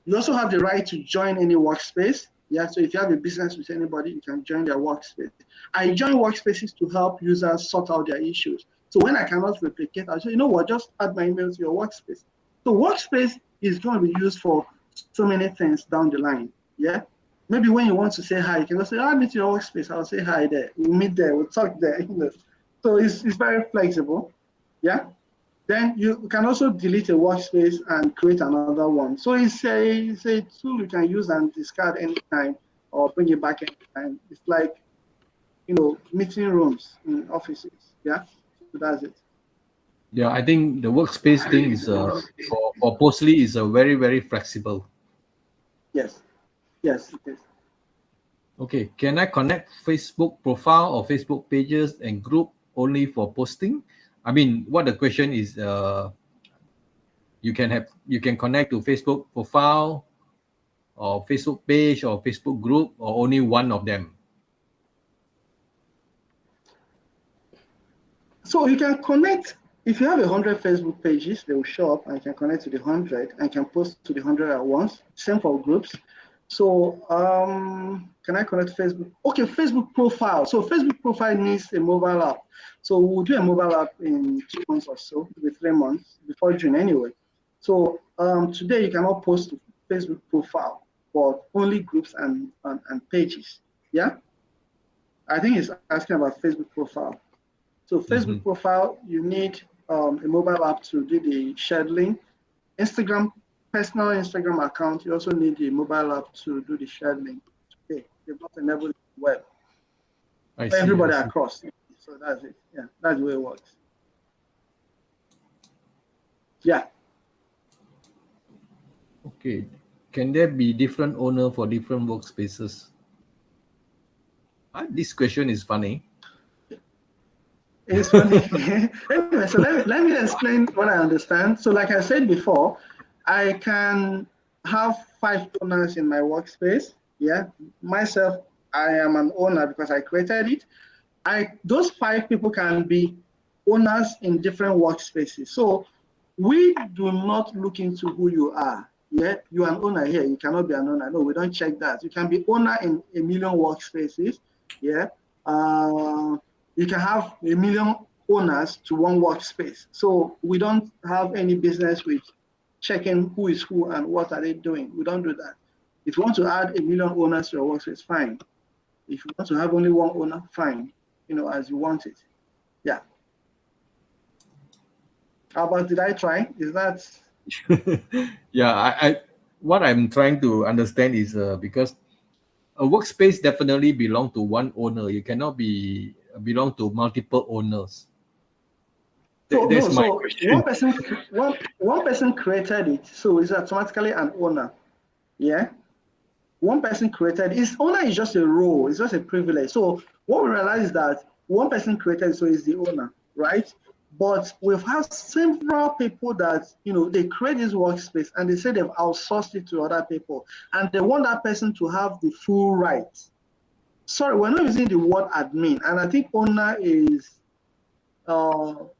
You also have the right to join any workspace. Yeah, so if you have a business with anybody, you can join their workspace. I join workspaces to help users sort out their issues. So when I cannot replicate, I'll say, you know what, just add my email to your workspace. So workspace is going to be used for so many things down the line. Yeah. Maybe when you want to say hi, you can just say, add me to your workspace. I'll say hi there. We'll meet there. We'll talk there. So it's very flexible. Yeah. Then you can also delete a workspace and create another one. So it's a tool you can use and discard anytime or bring it back anytime. It's like, meeting rooms in offices. Yeah. So that's it. Yeah, I think the workspace thing is for Postly is a very flexible. Yes, yes, it is. Okay, can I connect Facebook profile or Facebook pages and group only for posting? I mean, what the question is, you can connect to Facebook profile or Facebook page or Facebook group or only one of them. So you can connect. If you have 100 Facebook pages, they will show up, and you can connect to the 100 and can post to the 100 at once. Same for groups. So can I connect Facebook? Okay, Facebook profile. So Facebook profile needs a mobile app. So we'll do a mobile app in 2 months or so, maybe 3 months, before June anyway. So today you cannot post to Facebook profile, but only groups and pages. Yeah, I think it's asking about Facebook profile. So Facebook profile, you need a mobile app to do the scheduling. Instagram, personal Instagram account, you also need a mobile app to do the scheduling. Okay, they've not enabled it well. For everybody across. So that's it. Yeah, that's the way it works. Yeah. Okay, can there be different owner for different workspaces? This question is funny. It's funny. Anyway, so let me explain what I understand. So like I said before, I can have 5 owners in my workspace. Yeah, myself, I am an owner because I created it. Those 5 people can be owners in different workspaces. So we do not look into who you are. Yeah, you're an owner here. You cannot be an owner. No, we don't check that. You can be owner in 1,000,000 workspaces. Yeah. You can have 1,000,000 owners to one workspace. So we don't have any business with checking who is who and what are they doing. We don't do that. If you want to add 1,000,000 owners to your workspace, fine. If you want to have only one owner, fine. As you want it. Yeah. How about, did I try? Is that? Yeah, I what I'm trying to understand is because a workspace definitely belong to one owner. You cannot belong to multiple owners. That's my question. One person created it, so it's automatically an owner. Yeah. One person created his owner is just a role, it's just a privilege. So what we realize is that one person created, so is the owner, right? But we've had several people that they create this workspace and they say they've outsourced it to other people, and they want that person to have the full rights. Sorry, we're not using the word admin, and I think owner is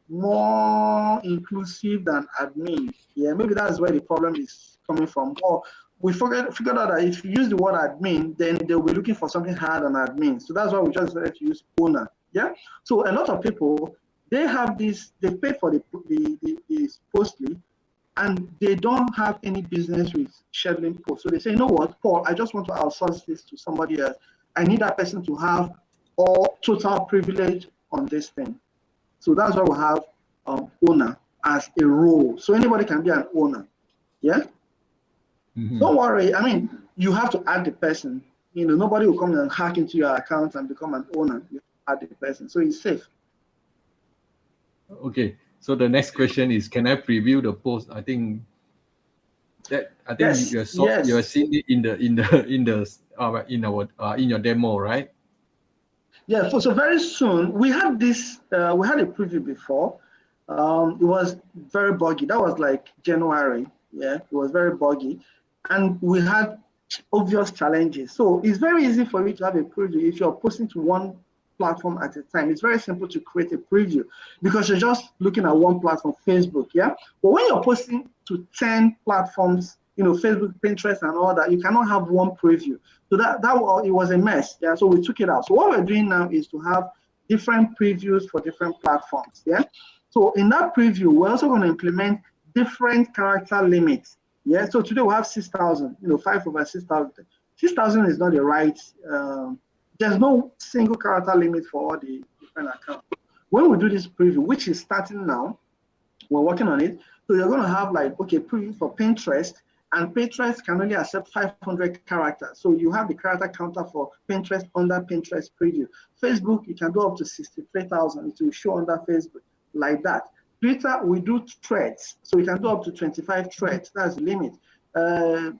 more inclusive than admin. Yeah, maybe that's where the problem is coming from. Or we figured out that if you use the word admin, then they'll be looking for something hard on admin. So that's why we just decided to use owner. Yeah. So a lot of people, they have this, they pay for the Postly, and they don't have any business with scheduling posts. So they say, you know what, Paul, I just want to outsource this to somebody else. I need that person to have all total privilege on this thing. So that's why we have owner as a role. So anybody can be an owner. Yeah. Don't worry. I mean, you have to add the person. Nobody will come and hack into your account and become an owner. You add the person, so it's safe. Okay. So the next question is, can I preview the post? I think Yes. you are seeing it in your demo, right? Yeah. So very soon we had this. We had a preview before. It was very buggy. That was like January. Yeah, it was very buggy, and we had obvious challenges. So it's very easy for you to have a preview if you're posting to one platform at a time. It's very simple to create a preview because you're just looking at one platform, Facebook. Yeah, but when you're posting to 10 platforms, Facebook, Pinterest, and all that, you cannot have one preview. So that it was a mess. Yeah, so we took it out. So what we're doing now is to have different previews for different platforms. Yeah. So in that preview, we're also going to implement different character limits. Yeah. So today we have 6,000. 5/6,000. 6,000 is not the right. There's no single character limit for all the different accounts. When we do this preview, which is starting now, we're working on it. So you're going to have preview for Pinterest, and Pinterest can only accept 500 characters. So you have the character counter for Pinterest under Pinterest preview. Facebook, you can go up to 63,000. It will show under Facebook. like that. Twitter, we do threads, so you can do up to 25 threads. That's the limit. LinkedIn,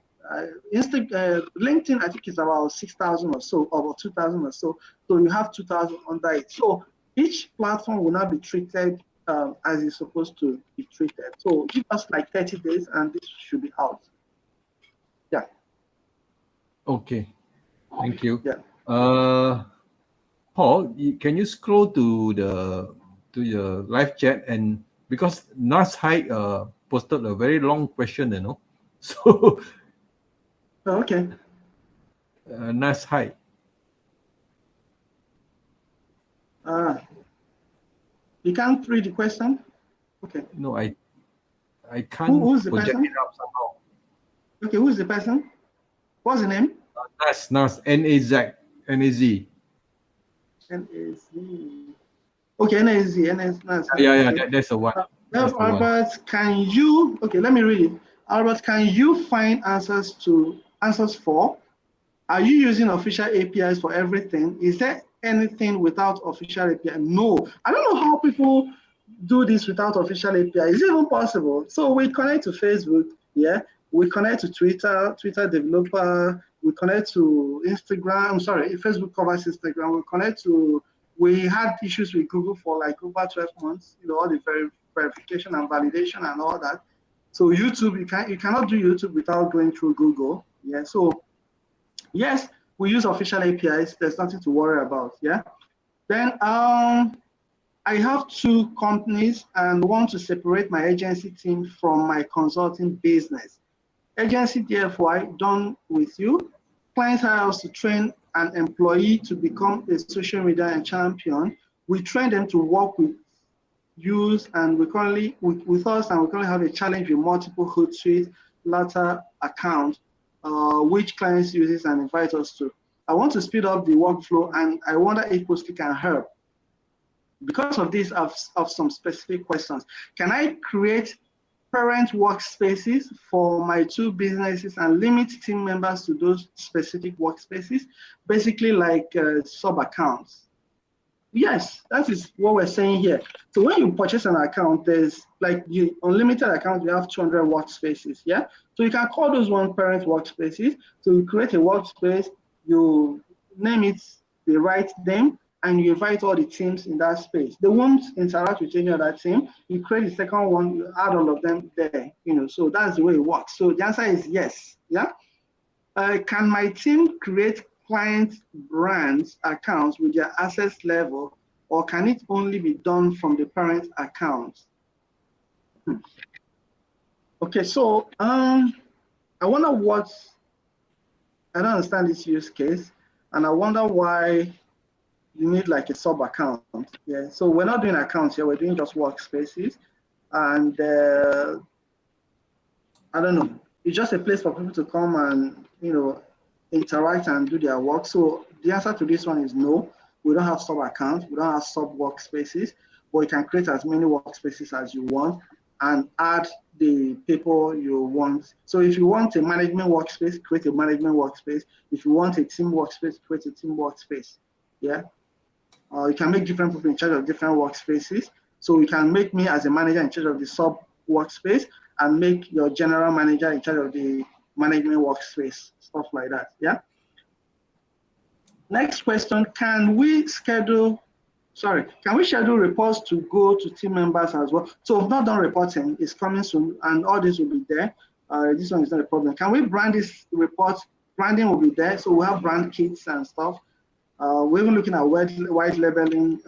I think it's about 6,000 or so, or 2,000 or so. So you have 2,000 under it. So each platform will not be treated as it's supposed to be treated. So give us like 30 days, and this should be out. Yeah. Okay. Thank you. Yeah. Paul, can you scroll to your live chat, and because Nas Hyde posted a very long question, you know, so Okay. Nas Hyde. You can't read the question? Okay. No, I can't Who's the project person? it up somehow. Okay, who's the person? What's the name? Nas, N-A-Z. N-A-Z. Okay, N-A-Z. Yeah, Okay. that's the one. That's the Albert, can you, okay, let me read it. Albert, can you find answers for, are you using official APIs for everything? Is there anything without official API? No. I don't know how people do this without official API. Is it even possible? So we connect to Facebook, yeah. We connect to Twitter developer. We connect to Instagram. Sorry, Facebook covers Instagram. We connect to, we had issues with Google for like over 12 months, you know, all the verification and validation and all that. So YouTube, you cannot do YouTube without going through Google. Yeah. So yes, we use official APIs. There's nothing to worry about. Yeah. Then I have 2 companies and want to separate my agency team from my consulting business. Agency DFY done with you. Clients hire us to train an employee to become a social media champion. We train them to work with use, and we currently with us, and we currently have a challenge with multiple Hootsuite latter account, which clients uses and invite us to. I want to speed up the workflow, and I wonder if Postly can help. Because of this, I have some specific questions. Can I create parent workspaces for my 2 businesses and limit team members to those specific workspaces? Basically like sub accounts. Yes, that is what we're saying here. So when you purchase an account, there's like the unlimited account, you have 200 workspaces, yeah? So you can call those one parent workspaces. So you create a workspace, you name it the right name, and you invite all the teams in that space. They won't interact with any other team. You create the second one, you add all of them there, you know, so that's the way it works. So the answer is yes, yeah? Can my team create client brands accounts with their access level, or can it only be done from the parent account? Okay, so I wonder what, I don't understand this use case, and I wonder why you need like a sub account. Yeah, so we're not doing accounts here, we're doing just workspaces, and I don't know, it's just a place for people to come and, you know, interact and do their work. So the answer to this one is no. We don't have sub accounts, we don't have sub workspaces, but you can create as many workspaces as you want and add the people you want. So if you want a management workspace, create a management workspace. If you want a team workspace, create a team workspace. Yeah. You can make different people in charge of different workspaces. So you can make me as a manager in charge of the sub workspace, and make your general manager in charge of the management workspace, stuff like that. Yeah. Next question, can we schedule reports to go to team members as well? So we've not done reporting, it's coming soon, and all this will be there. This one is not a problem. Can we brand this report? Branding will be there, so we'll have brand kits and stuff. We're even looking at white labeling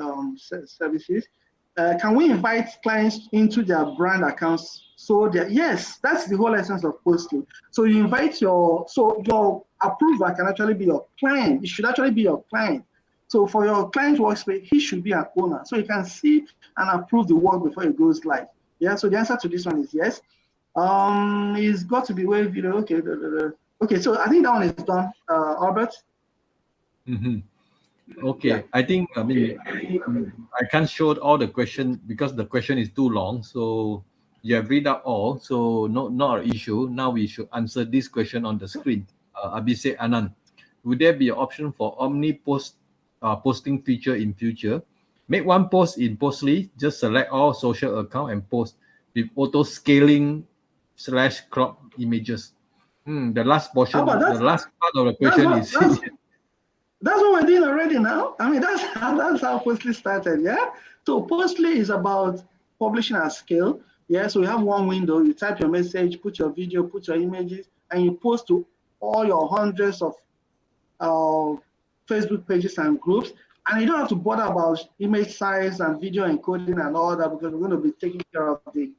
services. Can we invite clients into their brand accounts? So yes, that's the whole essence of Postly. So you invite your approver can actually be your client. It should actually be your client. So for your client workspace, he should be an owner. So you can see and approve the work before it goes live. Yeah, so the answer to this one is yes. It's got to be wave video. Okay, okay, so I think that one is done, Albert. Okay, yeah. I think, I mean, I can't show all the question because the question is too long. So you have read out all, so not an issue. Now we should answer this question on the screen. Abhishek Anand, would there be an option for omni posting feature in future? Make one post in Postly, just select all social account and post with auto scaling / crop images. The last portion, the last part of the question is that's what we're doing already now. I mean, that's how Postly started, yeah? So Postly is about publishing at scale. Yeah, so you have one window, you type your message, put your video, put your images, and you post to all your hundreds of Facebook pages and groups. And you don't have to bother about image size and video encoding and all that, because we're going to be taking care of the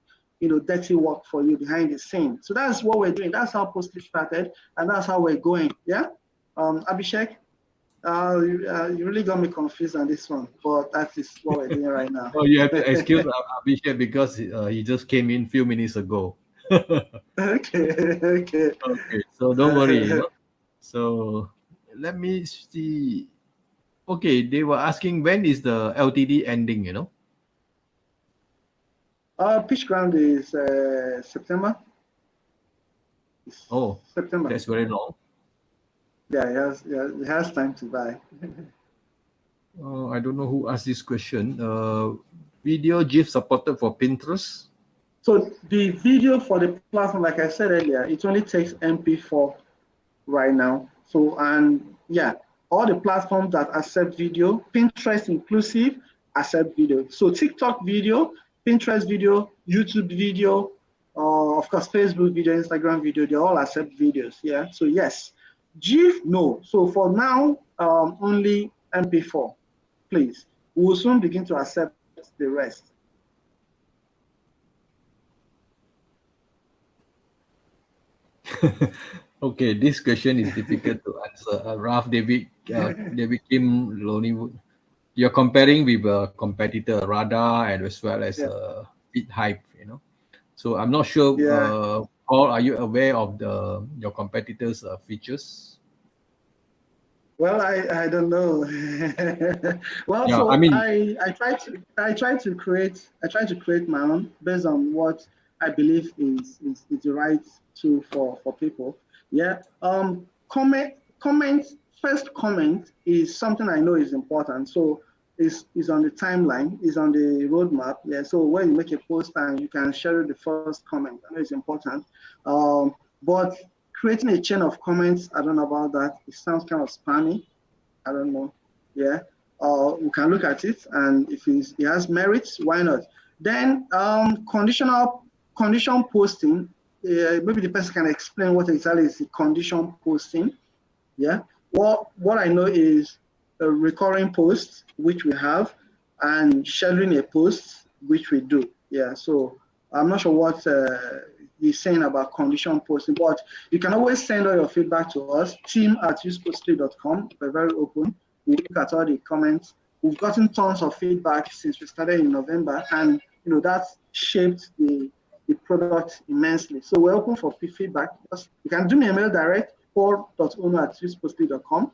dirty work for you behind the scene. So that's what we're doing. That's how Postly started, and that's how we're going. Yeah, Abhishek, you really got me confused on this one, but that is what we're doing right now. Oh, you have to excuse Abhishek because he just came in a few minutes ago. Okay. So don't worry. So let me see. Okay, they were asking when is the LTD ending, Pitch ground is September. September. That's very long. Yeah, it has time to buy. I don't know who asked this question. Video GIF supported for Pinterest? So the video for the platform, like I said earlier, it only takes MP4 right now. So, and yeah, all the platforms that accept video, Pinterest inclusive, accept video. So TikTok video, Pinterest video, YouTube video, of course, Facebook video, Instagram video, they all accept videos. Yeah. So yes, GIF, no. So for now, only MP4, please. We will soon begin to accept the rest. Okay, this question is difficult to answer. Ralph David Kim Loneywood. You're comparing with a competitor, Radar, and as well as BitHype, So I'm not sure. Paul, are you aware of your competitors' features? Well, I don't know. Well, yeah, so I mean, I try to create my own based on what I believe is the right tool for people. Yeah. First comment is something I know is important. So is on the timeline, is on the roadmap. Yeah. So when you make a post and you can share the first comment, I know it's important. But creating a chain of comments, I don't know about that. It sounds kind of spammy. I don't know. Yeah. We can look at it, and if it has merits, why not? Then condition posting. Maybe the person can explain what exactly is the condition posting. Yeah. What I know is a recurring post, which we have, and scheduling a post, which we do. Yeah. So I'm not sure what he's saying about condition posting, but you can always send all your feedback to us, team@usepostly.com. We're very open. We look at all the comments. We've gotten tons of feedback since we started in November, and that shaped the product immensely. So we're open for feedback. You can do me a mail direct, paul.onu@usepostly.com,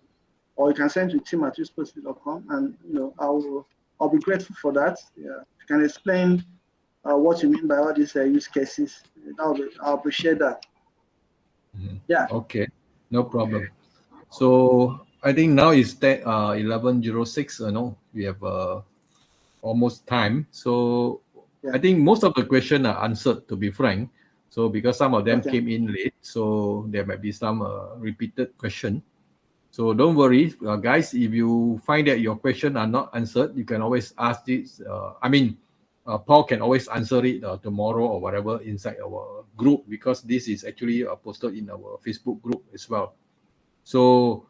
or you can send to team@usepostly.com, and I'll be grateful for that. Yeah, you can explain what you mean by all these use cases. I'll appreciate that. Yeah. Okay, no problem. So I think now it's 11:06. We have almost time. So I think most of the questions are answered, to be frank. So because some of them came in late, so there might be some repeated question. So don't worry, guys. If you find that your question are not answered, you can always ask this. Paul can always answer it tomorrow or whatever inside our group, because this is actually posted in our Facebook group as well. So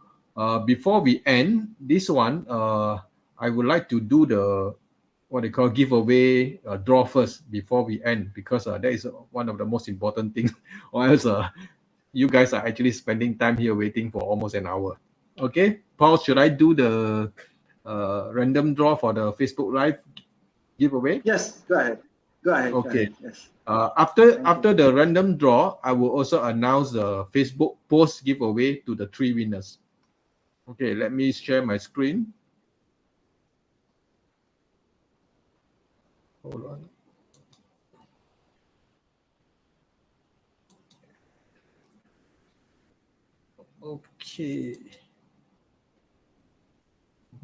before we end this one, I would like to do the what they call giveaway draw first before we end, because that is one of the most important things, or else you guys are actually spending time here waiting for almost an hour. Okay, Paul, should I do the random draw for the Facebook Live giveaway? Yes, go ahead. Okay. Go ahead. Yes. After the random draw, I will also announce the Facebook post giveaway to the 3 winners. Okay, let me share my screen. Hold on. Okay.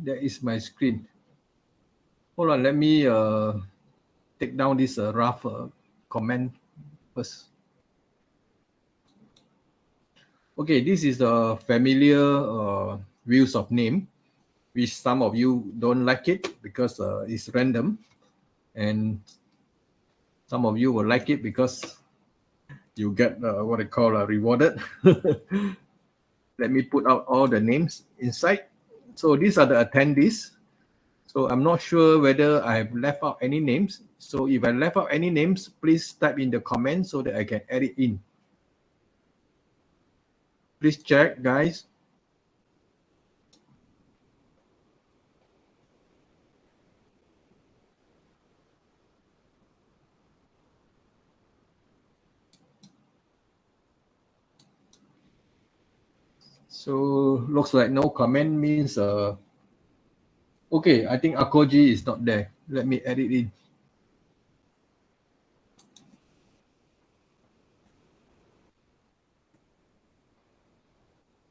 That is my screen. Hold on, let me take down this rough comment first. Okay, this is the familiar views of name, which some of you don't like it because it's random, and some of you will like it because you get what I call rewarded. Let me put out all the names inside. So these are the attendees. So I'm not sure whether I've left out any names. So if I left out any names, please type in the comments so that I can add it in. Please check, guys. So looks like no comment means okay, I think Akoji is not there. Let me add it in.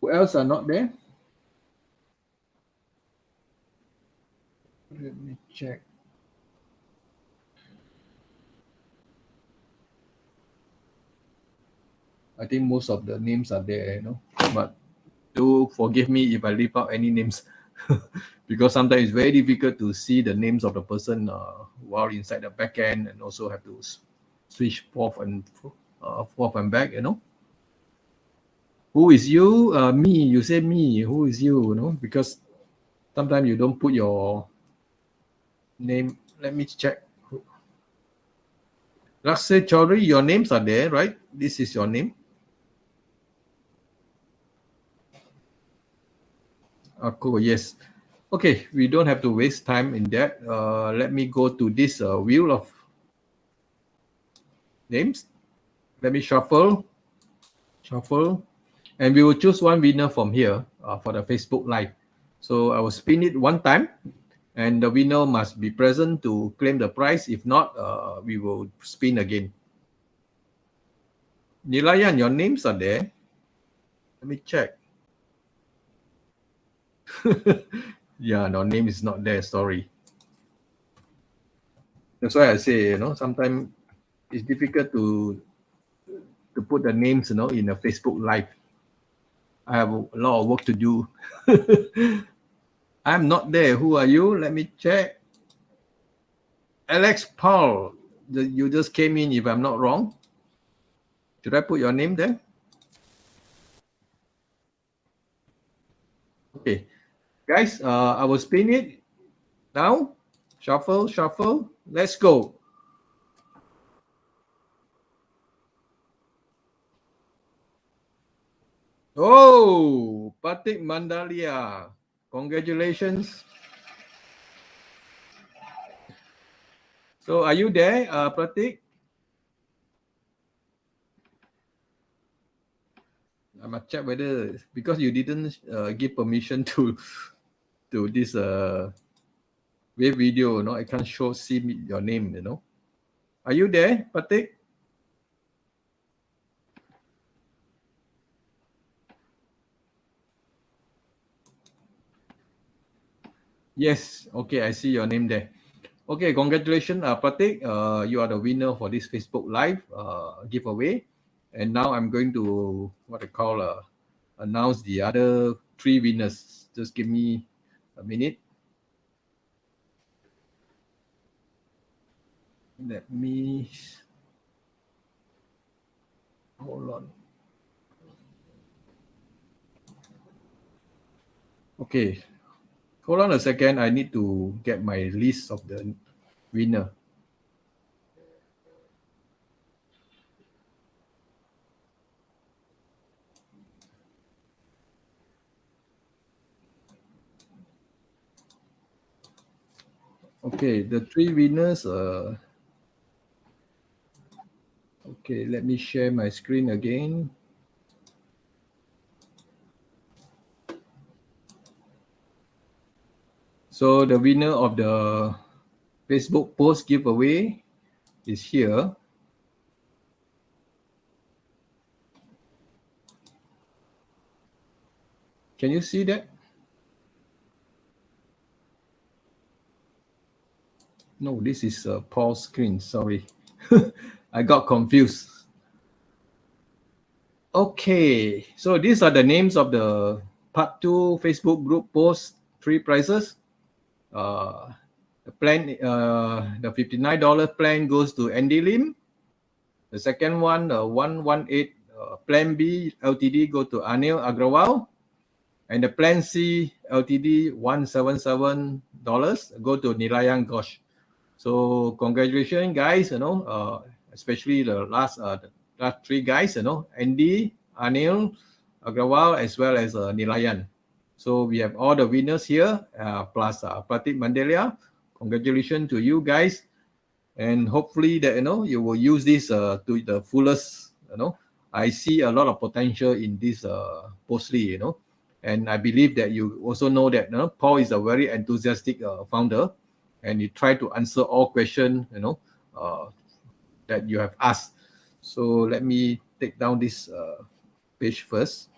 Who else are not there? Let me check. I think most of the names are there, you know, but do forgive me if I leave out any names because sometimes it's very difficult to see the names of the person while inside the backend, and also have to switch forth and back, you know. Who is you? Me. You say me. Who is you? You know, because sometimes you don't put your name. Let me check. Lakse Chaudhary, your names are there, right? This is your name. Cool, yes. Okay, we don't have to waste time in that. Let me go to this wheel of names. Let me shuffle, and we will choose one winner from here for the Facebook Live. So I will spin it one time, and the winner must be present to claim the prize. If not, we will spin again. Nilayan, your names are there. Let me check. Yeah, no, name is not there. Sorry. That's why I say, you know, sometimes it's difficult to put the names, you know, in a Facebook Live. I have a lot of work to do. I'm not there. Who are you? Let me check. Alex Paul. You just came in, if I'm not wrong. Should I put your name there? Okay. Guys, I will spin it now. Shuffle, shuffle. Let's go. Oh, Patik Mandalia. Congratulations. So are you there, Pratik? I must check whether, because you didn't give permission to this wave video, you know, I can't see your name, you know. Are you there, Pratik? Yes. Okay, I see your name there. Okay, congratulations, Pratik. You are the winner for this Facebook Live giveaway. And now I'm going to what I call announce the other 3 winners. Just give me a minute. Let me hold on. Okay, hold on a second. I need to get my list of the winner. Okay, the 3 winners. Okay, let me share my screen again. So the winner of the Facebook post giveaway is here. Can you see that? No, this is Paul's screen. Sorry, I got confused. Okay, so these are the names of the part 2 Facebook group post 3 prices. The plan, the $59 plan goes to Andy Lim. The second one, the 118 Plan B Ltd go to Anil Agrawal. And the Plan C Ltd $177 go to Nilayan Ghosh. So congratulations, guys. Especially the last 3 guys. Andy, Anil, Agrawal, as well as Nilayan. So we have all the winners here, plus Pratik Mandelia. Congratulations to you guys, and hopefully that you will use this to the fullest. I see a lot of potential in this Postly. And I believe that you also know that Paul is a very enthusiastic founder, and he try to answer all questions that you have asked. So let me take down this page first.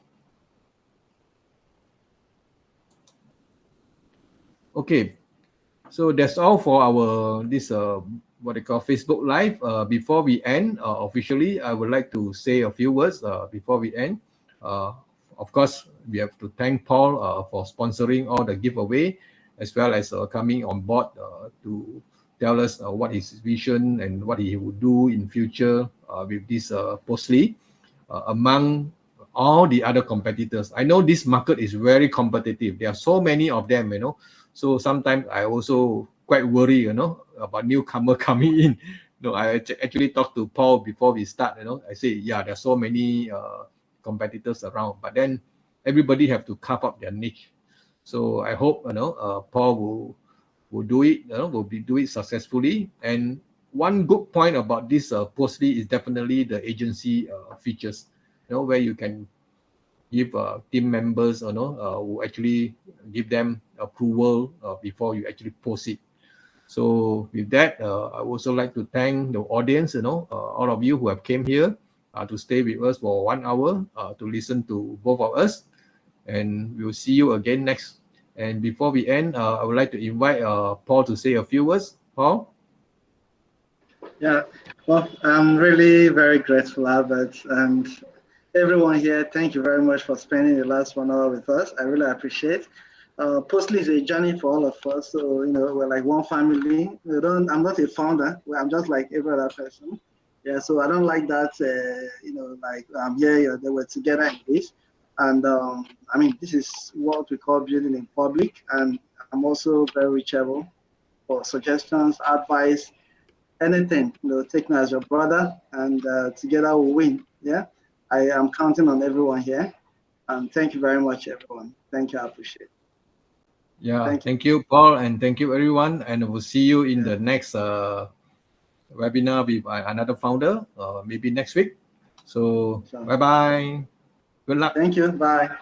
Okay, so that's all for our this what they call Facebook Live. Before we end officially, I would like to say a few words before we end. Of course, we have to thank Paul for sponsoring all the giveaway, as well as coming on board to tell us what his vision and what he will do in future with this Postly among all the other competitors. I know this market is very competitive. There are so many of them, So sometimes I also quite worry, about newcomer coming in. I actually talked to Paul before we start. I say, yeah, there's so many competitors around, but then everybody have to carve up their niche. So I hope Paul will do it. Do it successfully. And one good point about this Postly is definitely the agency features. Where you can give team members, who actually give them approval before you actually post it. So with that, I would also like to thank the audience, all of you who have came here to stay with us for 1 hour to listen to both of us. And we'll see you again next. And before we end, I would like to invite Paul to say a few words. Paul? Yeah, well, I'm really very grateful, Albert, and everyone here. Thank you very much for spending the last 1 hour with us. I really appreciate. Postly is a journey for all of us. So we're like one family. I'm not a founder. I'm just like every other person. Yeah. So I don't like that. Like yeah, they were together in this. And I mean, this is what we call building in public. And I'm also very reachable for suggestions, advice, anything. Take me as your brother, and together we'll win. Yeah. I am counting on everyone here. And thank you very much, everyone. Thank you. I appreciate it. Yeah, thank you, Paul, and thank you, everyone. And we'll see you in the next webinar with another founder, maybe next week. So, bye-bye. Good luck. Thank you. Bye.